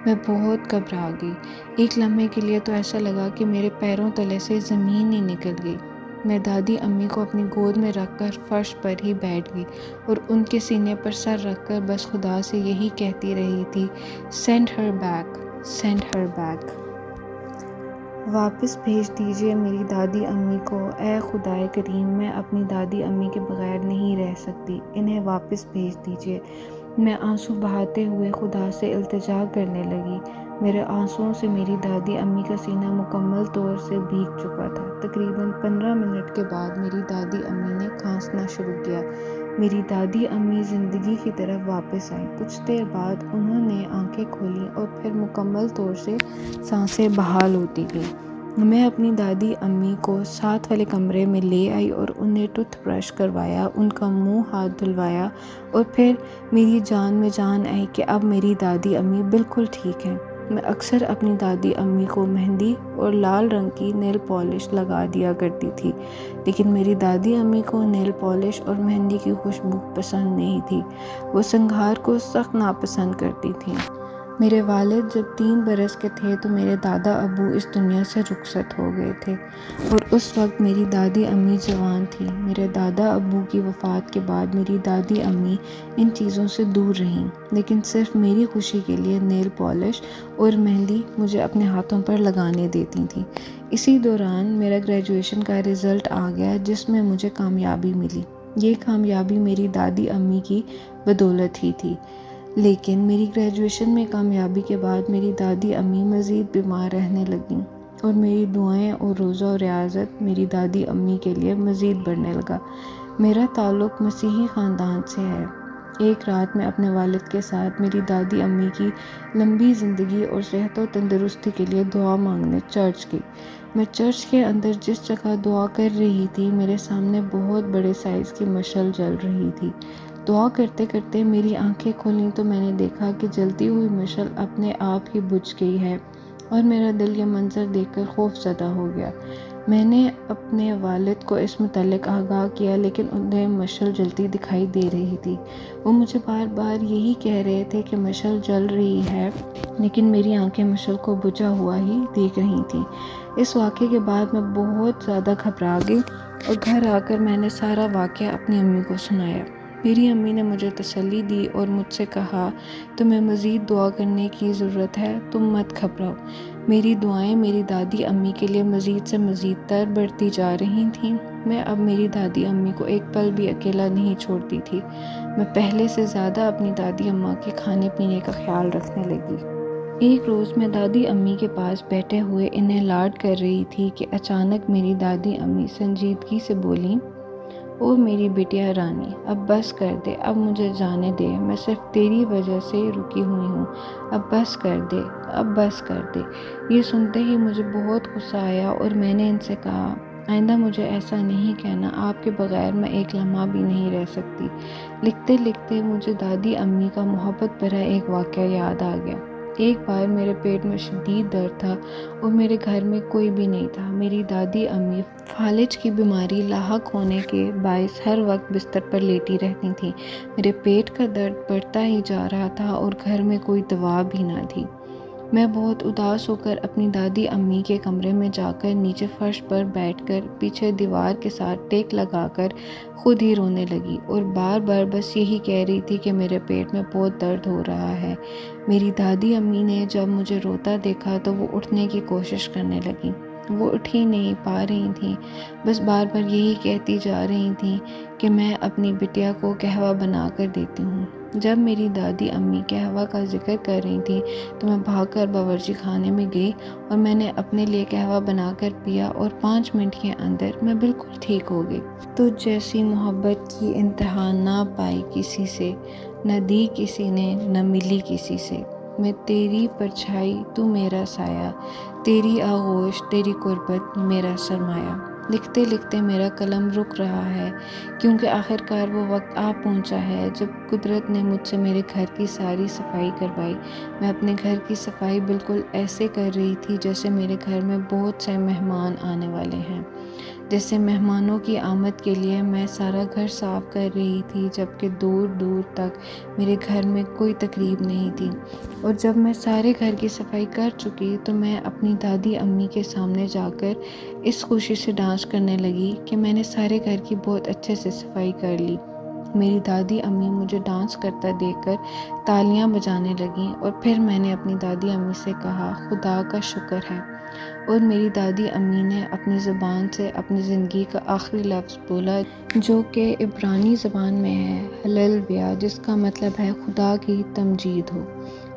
میں بہت گھبرا گئی۔ ایک لمحے کے لیے تو ایسا لگا کہ میرے پیروں تلے سے زمین ہی نکل گئی۔ میں دادی امی کو اپنی گود میں رکھ کر فرش پر ہی بیٹھ گئی اور ان کے سینے پر سر رکھ کر بس خدا سے یہی کہتی رہی تھی، send her back, send her back. واپس بھیج دیجیے میری دادی امی کو، اے خدائے کریم، میں اپنی دادی امی کے بغیر نہیں رہ سکتی، انہیں واپس بھیج دیجیے۔ میں آنسو بہاتے ہوئے خدا سے التجا کرنے لگی۔ میرے آنسوؤں سے میری دادی امی کا سینہ مکمل طور سے بھیگ چکا تھا۔ تقریباً 15 منٹ کے بعد میری دادی امی نے کھانسنا شروع کیا۔ میری دادی امی زندگی کی طرف واپس آئیں۔ کچھ دیر بعد انہوں نے آنکھیں کھولیں اور پھر مکمل طور سے سانسیں بحال ہوتی گئیں۔ میں اپنی دادی امی کو ساتھ والے کمرے میں لے آئی اور انہیں ٹوتھ برش کروایا، ان کا منہ ہاتھ دھلوایا اور پھر میری جان میں جان آئی کہ اب میری دادی امی بالکل ٹھیک ہیں۔ میں اکثر اپنی دادی امی کو مہندی اور لال رنگ کی نیل پالش لگا دیا کرتی تھی، لیکن میری دادی امی کو نیل پالش اور مہندی کی خوشبو پسند نہیں تھی۔ وہ سنگھار کو سخت ناپسند کرتی تھیں۔ میرے والد جب 3 برس کے تھے تو میرے دادا ابو اس دنیا سے رخصت ہو گئے تھے اور اس وقت میری دادی امی جوان تھی۔ میرے دادا ابو کی وفات کے بعد میری دادی امی ان چیزوں سے دور رہیں، لیکن صرف میری خوشی کے لیے نیل پالش اور مہندی مجھے اپنے ہاتھوں پر لگانے دیتی تھیں۔ اسی دوران میرا گریجویشن کا رزلٹ آ گیا جس میں مجھے کامیابی ملی۔ یہ کامیابی میری دادی امی کی بدولت ہی تھی، لیکن میری گریجویشن میں کامیابی کے بعد میری دادی امی مزید بیمار رہنے لگیں اور میری دعائیں اور روزہ و ریاضت میری دادی امی کے لیے مزید بڑھنے لگا۔ میرا تعلق مسیحی خاندان سے ہے۔ ایک رات میں اپنے والد کے ساتھ میری دادی امی کی لمبی زندگی اور صحت و تندرستی کے لیے دعا مانگنے چرچ گئی۔ میں چرچ کے اندر جس جگہ دعا کر رہی تھی میرے سامنے بہت بڑے سائز کی مشعل جل رہی تھی۔ دعا کرتے کرتے میری آنکھیں کھلیں تو میں نے دیکھا کہ جلتی ہوئی مشعل اپنے آپ ہی بجھ گئی ہے اور میرا دل یہ منظر دیکھ کر خوف زدہ ہو گیا۔ میں نے اپنے والد کو اس متعلق آگاہ کیا، لیکن انہیں مشعل جلتی دکھائی دے رہی تھی۔ وہ مجھے بار بار یہی کہہ رہے تھے کہ مشعل جل رہی ہے، لیکن میری آنکھیں مشعل کو بجھا ہوا ہی دیکھ رہی تھیں۔ اس واقعے کے بعد میں بہت زیادہ گھبرا گئی اور گھر آ کر میں نے سارا واقعہ اپنی امی کو سنایا۔ میری امی نے مجھے تسلی دی اور مجھ سے کہا، تمہیں مزید دعا کرنے کی ضرورت ہے، تم مت گھبراؤ۔ میری دعائیں میری دادی امی کے لیے مزید سے مزید تر بڑھتی جا رہی تھیں۔ میں اب میری دادی امی کو ایک پل بھی اکیلا نہیں چھوڑتی تھی۔ میں پہلے سے زیادہ اپنی دادی اماں کے کھانے پینے کا خیال رکھنے لگی۔ ایک روز میں دادی امی کے پاس بیٹھے ہوئے انہیں لاڈ کر رہی تھی کہ اچانک میری دادی امی سنجیدگی سے بولیں، او میری بیٹیا رانی، اب بس کر دے، اب مجھے جانے دے، میں صرف تیری وجہ سے رکی ہوئی ہوں، اب بس کر دے، اب بس کر دے۔ یہ سنتے ہی مجھے بہت غصہ آیا اور میں نے ان سے کہا، آئندہ مجھے ایسا نہیں کہنا، آپ کے بغیر میں ایک لمحہ بھی نہیں رہ سکتی۔ لکھتے لکھتے مجھے دادی امی کا محبت بھرا ایک واقعہ یاد آ گیا۔ ایک بار میرے پیٹ میں شدید درد تھا اور میرے گھر میں کوئی بھی نہیں تھا۔ میری دادی امی فالج کی بیماری لاحق ہونے کے باعث ہر وقت بستر پر لیٹی رہتی تھیں۔ میرے پیٹ کا درد بڑھتا ہی جا رہا تھا اور گھر میں کوئی دوا بھی نہ تھی۔ میں بہت اداس ہو کر اپنی دادی امی کے کمرے میں جا کر نیچے فرش پر بیٹھ کر پیچھے دیوار کے ساتھ ٹیک لگا کر خود ہی رونے لگی اور بار بار بس یہی کہہ رہی تھی کہ میرے پیٹ میں بہت درد ہو رہا ہے۔ میری دادی امی نے جب مجھے روتا دیکھا تو وہ اٹھنے کی کوشش کرنے لگی۔ وہ اٹھ ہی نہیں پا رہی تھیں، بس بار بار یہی کہتی جا رہی تھیں کہ میں اپنی بٹیا کو قہوہ بنا کر دیتی ہوں۔ جب میری دادی امی قہوہ کا ذکر کر رہی تھیں تو میں بھاگ کر باورچی خانے میں گئی اور میں نے اپنے لیے قہوہ بنا کر پیا اور 5 منٹ کے اندر میں بالکل ٹھیک ہو گئی۔ تجھ جیسی محبت کی انتہا نہ پائی کسی سے، نہ دی کسی نے، نہ ملی کسی سے۔ میں تیری پرچھائی، تو میرا سایہ، تیری آغوش، تیری قربت میرا سرمایہ۔ لکھتے لکھتے میرا قلم رک رہا ہے کیونکہ آخرکار وہ وقت آ پہنچا ہے جب قدرت نے مجھ سے میرے گھر کی ساری صفائی کروائی۔ میں اپنے گھر کی صفائی بالکل ایسے کر رہی تھی جیسے میرے گھر میں بہت سے مہمان آنے والے ہیں، جیسے مہمانوں کی آمد کے لیے میں سارا گھر صاف کر رہی تھی، جبکہ دور دور تک میرے گھر میں کوئی تقریب نہیں تھی۔ اور جب میں سارے گھر کی صفائی کر چکی تو میں اپنی دادی امی کے سامنے جا کر اس خوشی سے ڈانس کرنے لگی کہ میں نے سارے گھر کی بہت اچھے سے صفائی کر لی۔ میری دادی امی مجھے ڈانس کرتا دیکھ کر تالیاں بجانے لگیں اور پھر میں نے اپنی دادی امی سے کہا، خدا کا شکر ہے۔ اور میری دادی امی نے اپنی زبان سے اپنی زندگی کا آخری لفظ بولا جو کہ عبرانی زبان میں ہے ہلیلویا، جس کا مطلب ہے خدا کی تمجید ہو۔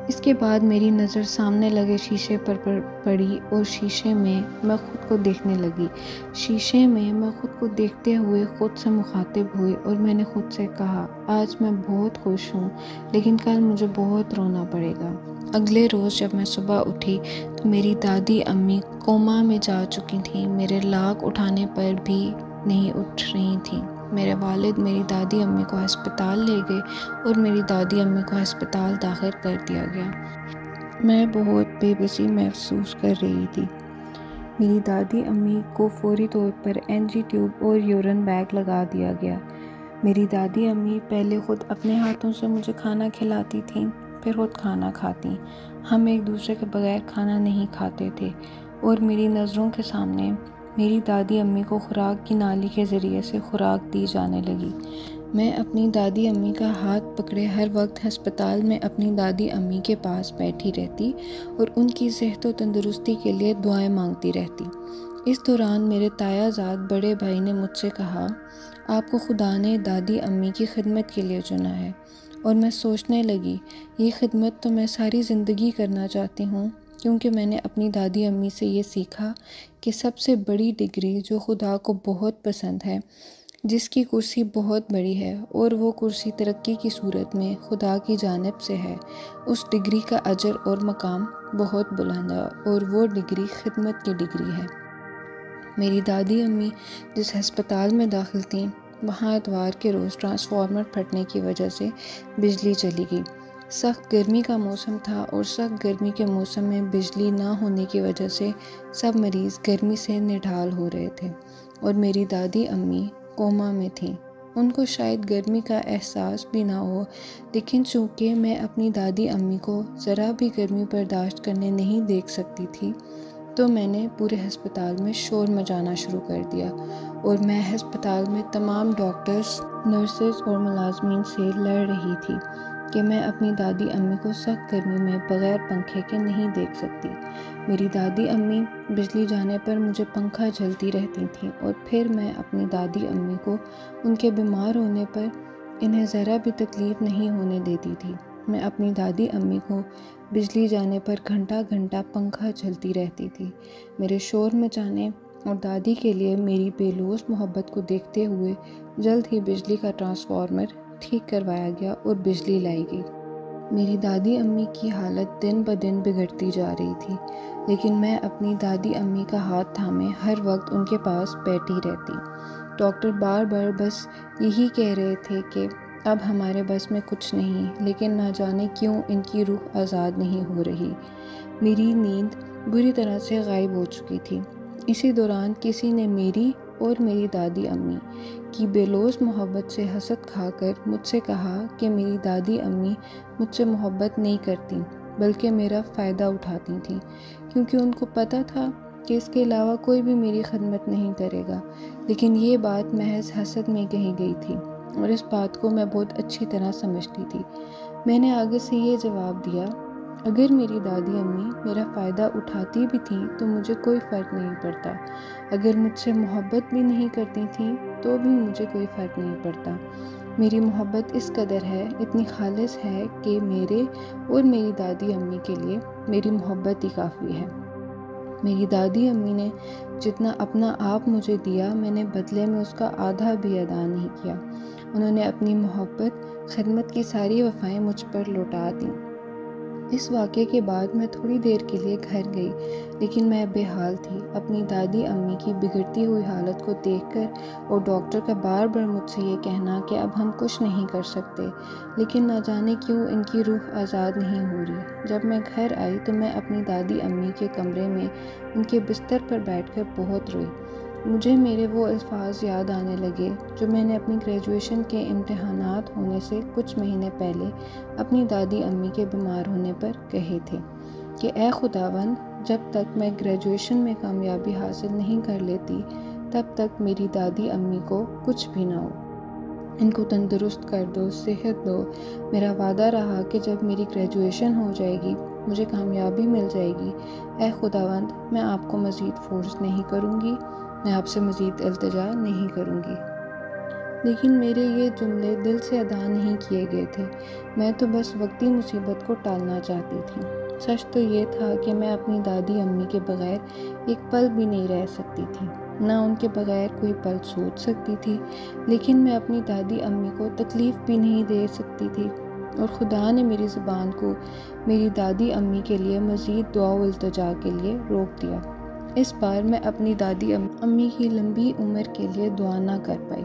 اس کے بعد میری نظر سامنے لگے شیشے پر پڑی اور شیشے میں میں خود کو دیکھنے لگی۔ شیشے میں میں خود کو دیکھتے ہوئے خود سے مخاطب ہوئی اور میں نے خود سے کہا، آج میں بہت خوش ہوں لیکن کل مجھے بہت رونا پڑے گا۔ اگلے روز جب میں صبح اٹھی تو میری دادی امی کوما میں جا چکی تھیں، میرے لاک اٹھانے پر بھی نہیں اٹھ رہی تھیں۔ میرے والد میری دادی امی کو ہسپتال لے گئے اور میری دادی امی کو ہسپتال داخل کر دیا گیا۔ میں بہت بے بسی محسوس کر رہی تھی۔ میری دادی امی کو فوری طور پر NG ٹیوب اور یورین بیگ لگا دیا گیا۔ میری دادی امی پہلے خود اپنے ہاتھوں سے مجھے کھانا کھلاتی تھیں، پھر خود کھانا کھاتی۔ ہم ایک دوسرے کے بغیر کھانا نہیں کھاتے تھے اور میری نظروں کے سامنے میری دادی امی کو خوراک کی نالی کے ذریعے سے خوراک دی جانے لگی۔ میں اپنی دادی امی کا ہاتھ پکڑے ہر وقت ہسپتال میں اپنی دادی امی کے پاس بیٹھی رہتی اور ان کی صحت و تندرستی کے لیے دعائیں مانگتی رہتی۔ اس دوران میرے تایا زاد بڑے بھائی نے مجھ سے کہا، آپ کو خدا نے دادی امی کی خدمت کے لیے چنا ہے۔ اور میں سوچنے لگی، یہ خدمت تو میں ساری زندگی کرنا چاہتی ہوں، کیونکہ میں نے اپنی دادی امی سے یہ سیکھا کہ سب سے بڑی ڈگری جو خدا کو بہت پسند ہے، جس کی کرسی بہت بڑی ہے اور وہ کرسی ترقی کی صورت میں خدا کی جانب سے ہے، اس ڈگری کا اجر اور مقام بہت بلند ہے اور وہ ڈگری خدمت کی ڈگری ہے۔ میری دادی امی جس ہسپتال میں داخل تھیں، وہاں اتوار کے روز ٹرانسفارمر پھٹنے کی وجہ سے بجلی چلی گئی۔ سخت گرمی کا موسم تھا اور سخت گرمی کے موسم میں بجلی نہ ہونے کی وجہ سے سب مریض گرمی سے نڈھال ہو رہے تھے اور میری دادی امی کوما میں تھیں۔ ان کو شاید گرمی کا احساس بھی نہ ہو، لیکن چونکہ میں اپنی دادی امی کو ذرا بھی گرمی برداشت کرنے نہیں دیکھ سکتی تھی تو میں نے پورے ہسپتال میں شور مچانا شروع کر دیا اور میں ہسپتال میں تمام ڈاکٹرز، نرسز اور ملازمین سے لڑ رہی تھی کہ میں اپنی دادی امی کو سخت گرمی میں بغیر پنکھے کے نہیں دیکھ سکتی۔ میری دادی امی بجلی جانے پر مجھے پنکھا جھلتی رہتی تھیں اور پھر میں اپنی دادی امی کو ان کے بیمار ہونے پر انہیں ذرا بھی تکلیف نہیں ہونے دیتی تھی۔ میں اپنی دادی امی کو بجلی جانے پر گھنٹہ گھنٹہ پنکھا جھلتی رہتی تھی۔ میرے شور مچانے اور دادی کے لیے میری بے لوث محبت کو دیکھتے ہوئے جلد ہی بجلی کا ٹرانسفارمر ٹھیک کروایا گیا اور بجلی لائی گئی۔ میری دادی امی کی حالت دن بدن بگڑتی جا رہی تھی، لیکن میں اپنی دادی امی کا ہاتھ تھامے ہر وقت ان کے پاس بیٹھی رہتی۔ ڈاکٹر بار بار بس یہی کہہ رہے تھے کہ اب ہمارے بس میں کچھ نہیں، لیکن نہ جانے کیوں ان کی روح آزاد نہیں ہو رہی۔ میری نیند بری طرح سے غائب ہو چکی تھی۔ اسی دوران کسی نے میری اور میری دادی امی کی بے لوث محبت سے حسد کھا کر مجھ سے کہا کہ میری دادی امی مجھ سے محبت نہیں کرتی بلکہ میرا فائدہ اٹھاتی تھیں، کیونکہ ان کو پتہ تھا کہ اس کے علاوہ کوئی بھی میری خدمت نہیں کرے گا۔ لیکن یہ بات محض حسد میں کہی گئی تھی، اور اس بات کو میں بہت اچھی طرح سمجھتی تھی۔ میں نے آگے سے یہ جواب دیا، اگر میری دادی امی میرا فائدہ اٹھاتی بھی تھیں تو مجھے کوئی فرق نہیں پڑتا، اگر مجھ سے محبت بھی نہیں کرتی تھیں تو بھی مجھے کوئی فرق نہیں پڑتا۔ میری محبت اس قدر ہے، اتنی خالص ہے کہ میرے اور میری دادی امی کے لیے میری محبت ہی کافی ہے۔ میری دادی امی نے جتنا اپنا آپ مجھے دیا، میں نے بدلے میں اس کا آدھا بھی ادا نہیں کیا۔ انہوں نے اپنی محبت، خدمت کی ساری وفائیں مجھ پر لوٹا دیں۔ اس واقعے کے بعد میں تھوڑی دیر کے لیے گھر گئی، لیکن میں بے حال تھی۔ اپنی دادی امی کی بگڑتی ہوئی حالت کو دیکھ کر اور ڈاکٹر کا بار بار مجھ سے یہ کہنا کہ اب ہم کچھ نہیں کر سکتے، لیکن نہ جانے کیوں ان کی روح آزاد نہیں ہو رہی۔ جب میں گھر آئی تو میں اپنی دادی امی کے کمرے میں ان کے بستر پر بیٹھ کر بہت روئی۔ مجھے میرے وہ الفاظ یاد آنے لگے جو میں نے اپنی گریجویشن کے امتحانات ہونے سے کچھ مہینے پہلے اپنی دادی امی کے بیمار ہونے پر کہے تھے کہ اے خداوند، جب تک میں گریجویشن میں کامیابی حاصل نہیں کر لیتی تب تک میری دادی امی کو کچھ بھی نہ ہو، ان کو تندرست کر دو، صحت دو۔ میرا وعدہ رہا کہ جب میری گریجویشن ہو جائے گی، مجھے کامیابی مل جائے گی، اے خداوند، میں آپ کو مزید فورس نہیں کروں گی، میں آپ سے مزید التجا نہیں کروں گی۔ لیکن میرے یہ جملے دل سے ادا نہیں کیے گئے تھے، میں تو بس وقتی مصیبت کو ٹالنا چاہتی تھی۔ سچ تو یہ تھا کہ میں اپنی دادی امی کے بغیر ایک پل بھی نہیں رہ سکتی تھی، نہ ان کے بغیر کوئی پل سوچ سکتی تھی، لیکن میں اپنی دادی امی کو تکلیف بھی نہیں دے سکتی تھی، اور خدا نے میری زبان کو میری دادی امی کے لیے مزید دعا و التجا کے لیے روک دیا۔ اس بار میں اپنی دادی امی کی لمبی عمر کے لیے دعا نہ کر پائی۔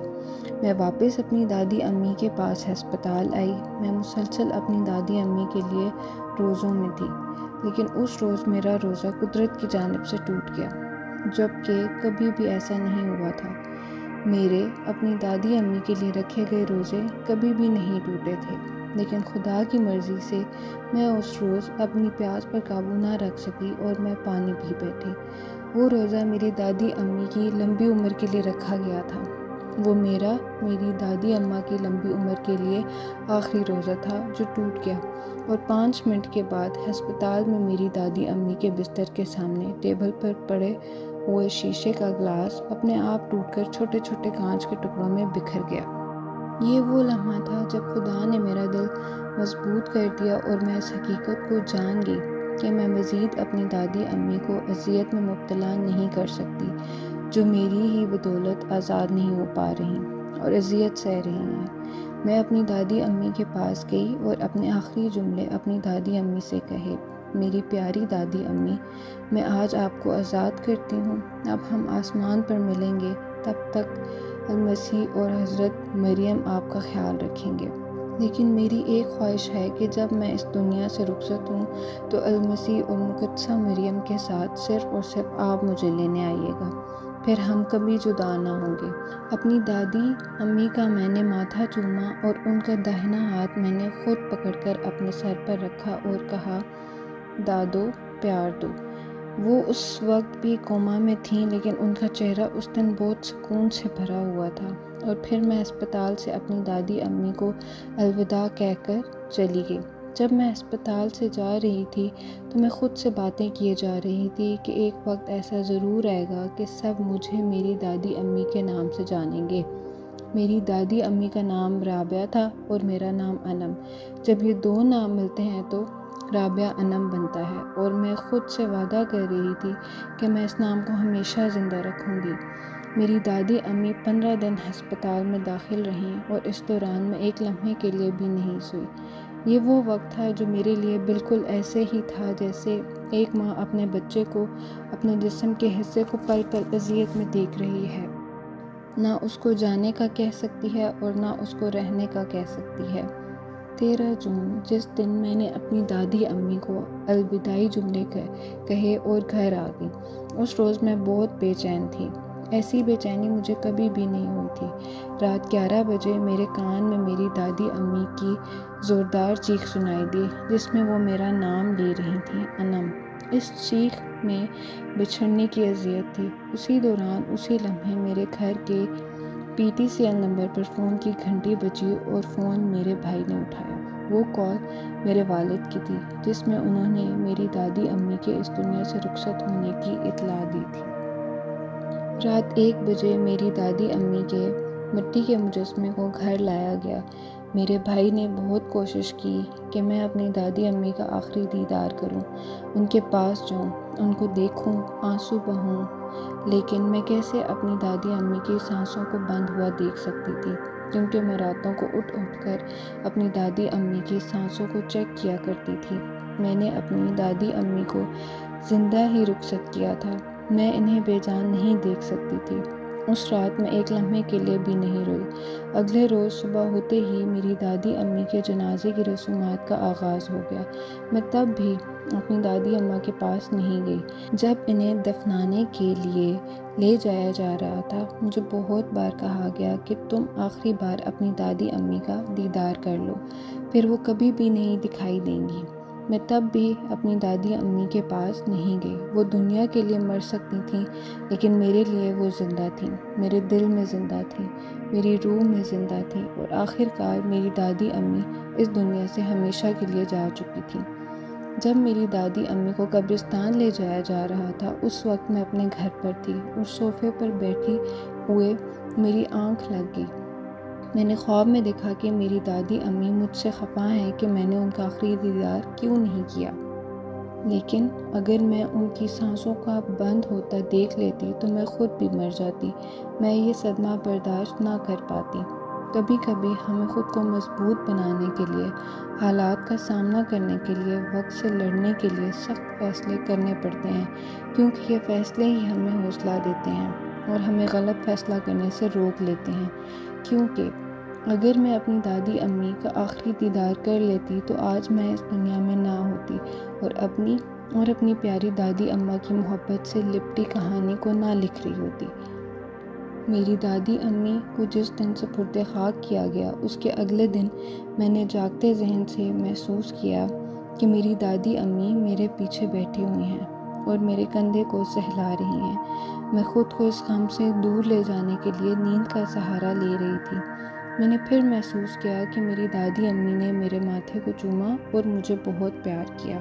میں واپس اپنی دادی امی کے پاس ہسپتال آئی۔ میں مسلسل اپنی دادی امی کے لیے روزوں میں تھی، لیکن اس روز میرا روزہ قدرت کی جانب سے ٹوٹ گیا، جبکہ کبھی بھی ایسا نہیں ہوا تھا۔ میرے اپنی دادی امی کے لیے رکھے گئے روزے کبھی بھی نہیں ٹوٹے تھے، لیکن خدا کی مرضی سے میں اس روز اپنی پیاس پر قابو نہ رکھ سکی اور میں پانی پی بیٹھی۔ وہ روزہ میری دادی امی کی لمبی عمر کے لیے رکھا گیا تھا۔ وہ میری دادی اماں کی لمبی عمر کے لیے آخری روزہ تھا جو ٹوٹ گیا، اور 5 منٹ کے بعد ہسپتال میں میری دادی امی کے بستر کے سامنے ٹیبل پر پڑے ہوئے شیشے کا گلاس اپنے آپ ٹوٹ کر چھوٹے چھوٹے کانچ کے ٹکڑوں میں بکھر گیا۔ یہ وہ لمحہ تھا جب خدا نے میرا دل مضبوط کر دیا اور میں اس حقیقت کو جان گئی کہ میں مزید اپنی دادی امی کو اذیت میں مبتلا نہیں کر سکتی، جو میری ہی بدولت آزاد نہیں ہو پا رہی اور اذیت سہ رہی ہیں۔ میں اپنی دادی امی کے پاس گئی اور اپنے آخری جملے اپنی دادی امی سے کہے، میری پیاری دادی امی، میں آج آپ کو آزاد کرتی ہوں، اب ہم آسمان پر ملیں گے، تب تک المسیح اور حضرت مریم آپ کا خیال رکھیں گے۔ لیکن میری ایک خواہش ہے کہ جب میں اس دنیا سے رخصت ہوں تو المسیح اور مقدسہ مریم کے ساتھ صرف اور صرف آپ مجھے لینے آئیے گا، پھر ہم کبھی جدا نہ ہوں گے۔ اپنی دادی امی کا میں نے ماتھا چوما اور ان کا داہنا ہاتھ میں نے خود پکڑ کر اپنے سر پر رکھا اور کہا، دادو، پیار دو۔ وہ اس وقت بھی کوما میں تھیں، لیکن ان کا چہرہ اس دن بہت سکون سے بھرا ہوا تھا۔ اور پھر میں اسپتال سے اپنی دادی امی کو الوداع کہہ کر چلی گئی۔ جب میں اسپتال سے جا رہی تھی تو میں خود سے باتیں کیے جا رہی تھی کہ ایک وقت ایسا ضرور آئے گا کہ سب مجھے میری دادی امی کے نام سے جانیں گے۔ میری دادی امی کا نام رابعہ تھا اور میرا نام انم۔ جب یہ 2 نام ملتے ہیں تو رابعہ انم بنتا ہے، اور میں خود سے وعدہ کر رہی تھی کہ میں اس نام کو ہمیشہ زندہ رکھوں گی۔ میری دادی امی 15 دن ہسپتال میں داخل رہیں اور اس دوران میں ایک لمحے کے لیے بھی نہیں سوئی۔ یہ وہ وقت تھا جو میرے لیے بالکل ایسے ہی تھا جیسے ایک ماں اپنے بچے کو اپنے جسم کے حصے کو پل پل اذیت میں دیکھ رہی ہے، نہ اس کو جانے کا کہہ سکتی ہے اور نہ اس کو رہنے کا کہہ سکتی ہے۔ 13 جون، جس دن میں نے اپنی دادی امی کو الوداعی جملے کہے اور گھر آ گئی، اس روز میں بہت بے چین تھی۔ ایسی بے چینی مجھے کبھی بھی نہیں ہوئی تھی۔ رات 11 بجے میرے کان میں میری دادی امی کی زوردار چیخ سنائی دی، جس میں وہ میرا نام لے رہی تھیں، انم۔ اس چیخ میں بچھڑنے کی اذیت تھی۔ اسی دوران، اسی لمحے میرے گھر کے PTCL نمبر پر فون کی گھنٹی بجی اور فون میرے بھائی نے اٹھایا۔ وہ کال میرے والد کی تھی، جس میں انہوں نے میری دادی امی کے اس دنیا سے رخصت ہونے کی اطلاع دی تھی۔ رات 1 بجے میری دادی امی کے مٹی کے مجسمے کو گھر لایا گیا۔ میرے بھائی نے بہت کوشش کی کہ میں اپنی دادی امی کا آخری دیدار کروں، ان کے پاس جاؤں، ان کو دیکھوں، آنسو بہوں، لیکن میں کیسے اپنی دادی امی کی سانسوں کو بند ہوا دیکھ سکتی تھی، کیونکہ میں راتوں کو اٹھ کر اپنی دادی امی کی سانسوں کو چیک کیا کرتی تھی۔ میں نے اپنی دادی امی کو زندہ ہی رخصت کیا تھا، میں انہیں بے جان نہیں دیکھ سکتی تھی۔ اس رات میں ایک لمحے کے لیے بھی نہیں روئی۔ اگلے روز صبح ہوتے ہی میری دادی امی کے جنازے کی رسومات کا آغاز ہو گیا۔ میں تب بھی اپنی دادی اماں کے پاس نہیں گئی۔ جب انہیں دفنانے کے لیے لے جایا جا رہا تھا، مجھے بہت بار کہا گیا کہ تم آخری بار اپنی دادی امی کا دیدار کر لو، پھر وہ کبھی بھی نہیں دکھائی دیں گی۔ میں تب بھی اپنی دادی امی کے پاس نہیں گئی۔ وہ دنیا کے لیے مر سکتی تھیں، لیکن میرے لیے وہ زندہ تھیں، میرے دل میں زندہ تھیں، میری روح میں زندہ تھیں، اور آخر کار میری دادی امی اس دنیا سے ہمیشہ کے لیے جا چکی تھیں۔ جب میری دادی امی کو قبرستان لے جایا جا رہا تھا، اس وقت میں اپنے گھر پر تھی اور صوفے پر بیٹھی ہوئے میری آنکھ لگ گئی۔ میں نے خواب میں دیکھا کہ میری دادی امی مجھ سے خفا ہیں کہ میں نے ان کا آخری دیدار کیوں نہیں کیا، لیکن اگر میں ان کی سانسوں کا بند ہوتا دیکھ لیتی تو میں خود بھی مر جاتی۔ میں یہ صدمہ برداشت نہ کر پاتی۔ کبھی کبھی ہمیں خود کو مضبوط بنانے کے لیے، حالات کا سامنا کرنے کے لیے، وقت سے لڑنے کے لیے سخت فیصلے کرنے پڑتے ہیں، کیونکہ یہ فیصلے ہی ہمیں حوصلہ دیتے ہیں اور ہمیں غلط فیصلہ کرنے سے روک لیتے ہیں۔ کیونکہ اگر میں اپنی دادی امی کا آخری دیدار کر لیتی تو آج میں اس دنیا میں نہ ہوتی اور اپنی پیاری دادی اماں کی محبت سے لپٹی کہانی کو نہ لکھ رہی ہوتی۔ میری دادی امی کو جس دن سپرد خاک کیا گیا، اس کے اگلے دن میں نے جاگتے ذہن سے محسوس کیا کہ میری دادی امی میرے پیچھے بیٹھی ہوئی ہیں اور میرے کندھے کو سہلا رہی ہیں۔ میں خود کو اس غم سے دور لے جانے کے لیے نیند کا سہارا لے رہی تھی۔ میں نے پھر محسوس کیا کہ میری دادی امی نے میرے ماتھے کو چوما اور مجھے بہت پیار کیا۔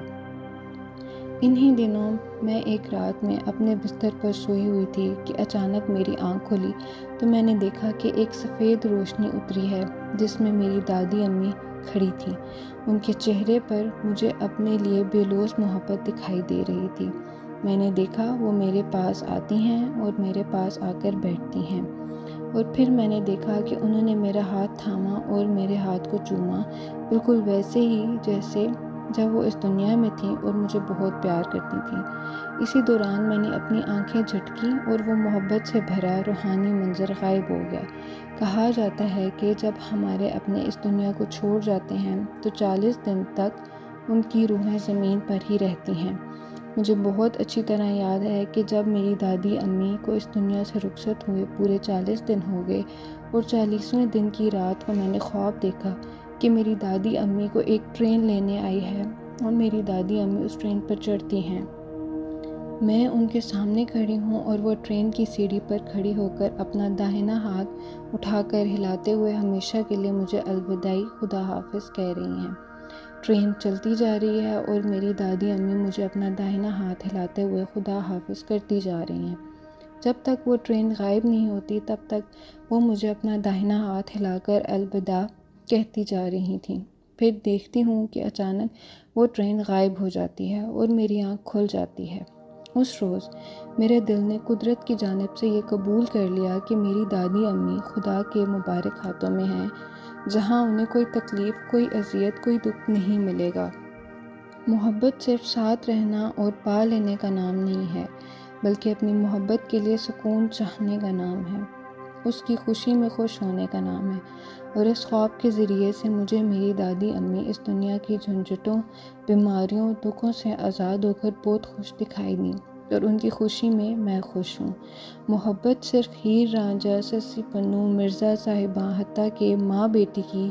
انہی دنوں میں ایک رات میں اپنے بستر پر سوئی ہوئی تھی کہ اچانک میری آنکھ کھلی تو میں نے دیکھا کہ ایک سفید روشنی اتری ہے، جس میں میری دادی امی کھڑی تھیں۔ ان کے چہرے پر مجھے اپنے لیے بے لوث محبت دکھائی دے رہی تھی۔ میں نے دیکھا وہ میرے پاس آتی ہیں اور میرے پاس آ کر بیٹھتی ہیں، اور پھر میں نے دیکھا کہ انہوں نے میرا ہاتھ تھاما اور میرے ہاتھ کو چوما، بالکل ویسے ہی جیسے جب وہ اس دنیا میں تھیں اور مجھے بہت پیار کرتی تھیں۔ اسی دوران میں نے اپنی آنکھیں جھٹکیں اور وہ محبت سے بھرا روحانی منظر غائب ہو گیا۔ کہا جاتا ہے کہ جب ہمارے اپنے اس دنیا کو چھوڑ جاتے ہیں تو 40 دن تک ان کی روحیں زمین پر ہی رہتی ہیں۔ مجھے بہت اچھی طرح یاد ہے کہ جب میری دادی امی کو اس دنیا سے رخصت ہوئے پورے 40 دن ہو گئے اور 40ویں دن کی رات کو میں نے خواب دیکھا کہ میری دادی امی کو ایک ٹرین لینے آئی ہے اور میری دادی امی اس ٹرین پر چڑھتی ہیں۔ میں ان کے سامنے کھڑی ہوں اور وہ ٹرین کی سیڑھی پر کھڑی ہو کر اپنا داہنا ہاتھ اٹھا کر ہلاتے ہوئے ہمیشہ کے لیے مجھے الوداعی خدا حافظ کہہ رہی ہیں۔ ٹرین چلتی جا رہی ہے اور میری دادی امی مجھے اپنا داہنا ہاتھ ہلاتے ہوئے خدا حافظ کرتی جا رہی ہیں۔ جب تک وہ ٹرین غائب نہیں ہوتی تب تک وہ مجھے اپنا داہنا ہاتھ ہلا کر الوداع کہتی جا رہی تھیں۔ پھر دیکھتی ہوں کہ اچانک وہ ٹرین غائب ہو جاتی ہے اور میری آنکھ کھل جاتی ہے۔ اس روز میرے دل نے قدرت کی جانب سے یہ قبول کر لیا کہ میری دادی امی خدا کے مبارک ہاتھوں میں ہیں، جہاں انہیں کوئی تکلیف، کوئی اذیت، کوئی دکھ نہیں ملے گا۔ محبت صرف ساتھ رہنا اور پا لینے کا نام نہیں ہے، بلکہ اپنی محبت کے لیے سکون چاہنے کا نام ہے، اس کی خوشی میں خوش ہونے کا نام ہے۔ اور اس خواب کے ذریعے سے مجھے میری دادی امی اس دنیا کی جھنجھٹوں، بیماریوں، دکھوں سے آزاد ہو کر بہت خوش دکھائی دیں، اور ان کی خوشی میں خوش ہوں۔ محبت صرف ہیر رانجھا، سسی پنو، مرزا صاحباں، حتیٰ کہ ماں بیٹی کی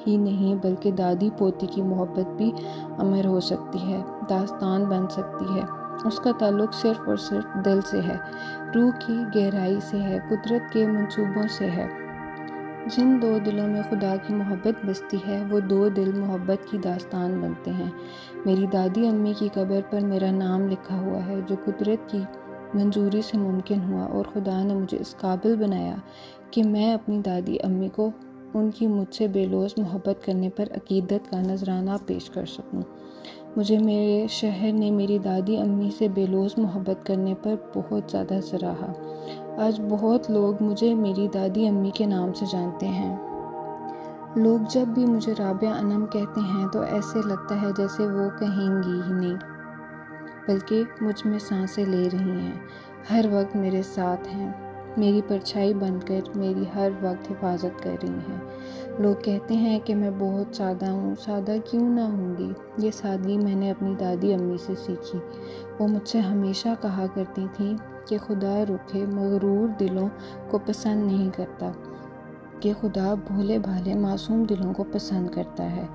ہی نہیں بلکہ دادی پوتی کی محبت بھی امر ہو سکتی ہے، داستان بن سکتی ہے۔ اس کا تعلق صرف اور صرف دل سے ہے، روح کی گہرائی سے ہے، قدرت کے منصوبوں سے ہے۔ جن دو دلوں میں خدا کی محبت بستی ہے، وہ دو دل محبت کی داستان بنتے ہیں۔ میری دادی امی کی قبر پر میرا نام لکھا ہوا ہے، جو قدرت کی منظوری سے ممکن ہوا، اور خدا نے مجھے اس قابل بنایا کہ میں اپنی دادی امی کو ان کی مجھ سے بے لوث محبت کرنے پر عقیدت کا نذرانہ پیش کر سکوں۔ مجھے میرے شہر نے میری دادی امی سے بے لوث محبت کرنے پر بہت زیادہ سراہا۔ آج بہت لوگ مجھے میری دادی امی کے نام سے جانتے ہیں۔ لوگ جب بھی مجھے رابعہ انم کہتے ہیں تو ایسے لگتا ہے جیسے وہ کہیں گی ہی نہیں، بلکہ مجھ میں سانسیں لے رہی ہیں، ہر وقت میرے ساتھ ہیں، میری پرچھائی بن کر میری ہر وقت حفاظت کر رہی ہیں۔ لوگ کہتے ہیں کہ میں بہت سادہ ہوں، سادہ کیوں نہ ہوں گی؟ یہ سادگی میں نے اپنی دادی امی سے سیکھی۔ وہ مجھ سے ہمیشہ کہا کرتی تھیں کہ خدا روکھے مغرور دلوں کو پسند نہیں کرتا، کہ خدا بھولے بھالے معصوم دلوں کو پسند کرتا ہے۔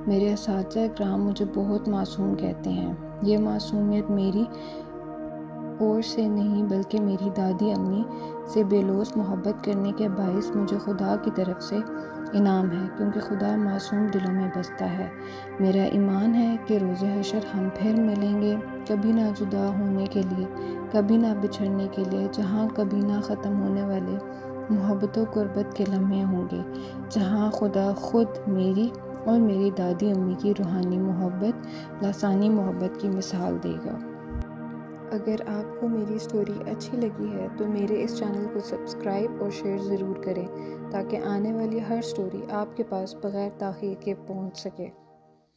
میرے اساتذہ کرام مجھے بہت معصوم کہتے ہیں۔ یہ معصومیت میری اور سے نہیں بلکہ میری دادی امی سے بے لوث محبت کرنے کے باعث مجھے خدا کی طرف سے انعام ہے، کیونکہ خدا معصوم دلوں میں بستا ہے۔ میرا ایمان ہے کہ روز حشر ہم پھر ملیں گے، کبھی نہ جدا ہونے کے لیے، کبھی نہ بچھڑنے کے لیے، جہاں کبھی نہ ختم ہونے والے محبت و قربت کے لمحے ہوں گے، جہاں خدا خود میری اور میری دادی امی کی روحانی محبت، لسانی محبت کی مثال دے گا۔ اگر آپ کو میری سٹوری اچھی لگی ہے تو میرے اس چینل کو سبسکرائب اور شیئر ضرور کریں، تاکہ آنے والی ہر سٹوری آپ کے پاس بغیر تاخیر کے پہنچ سکے۔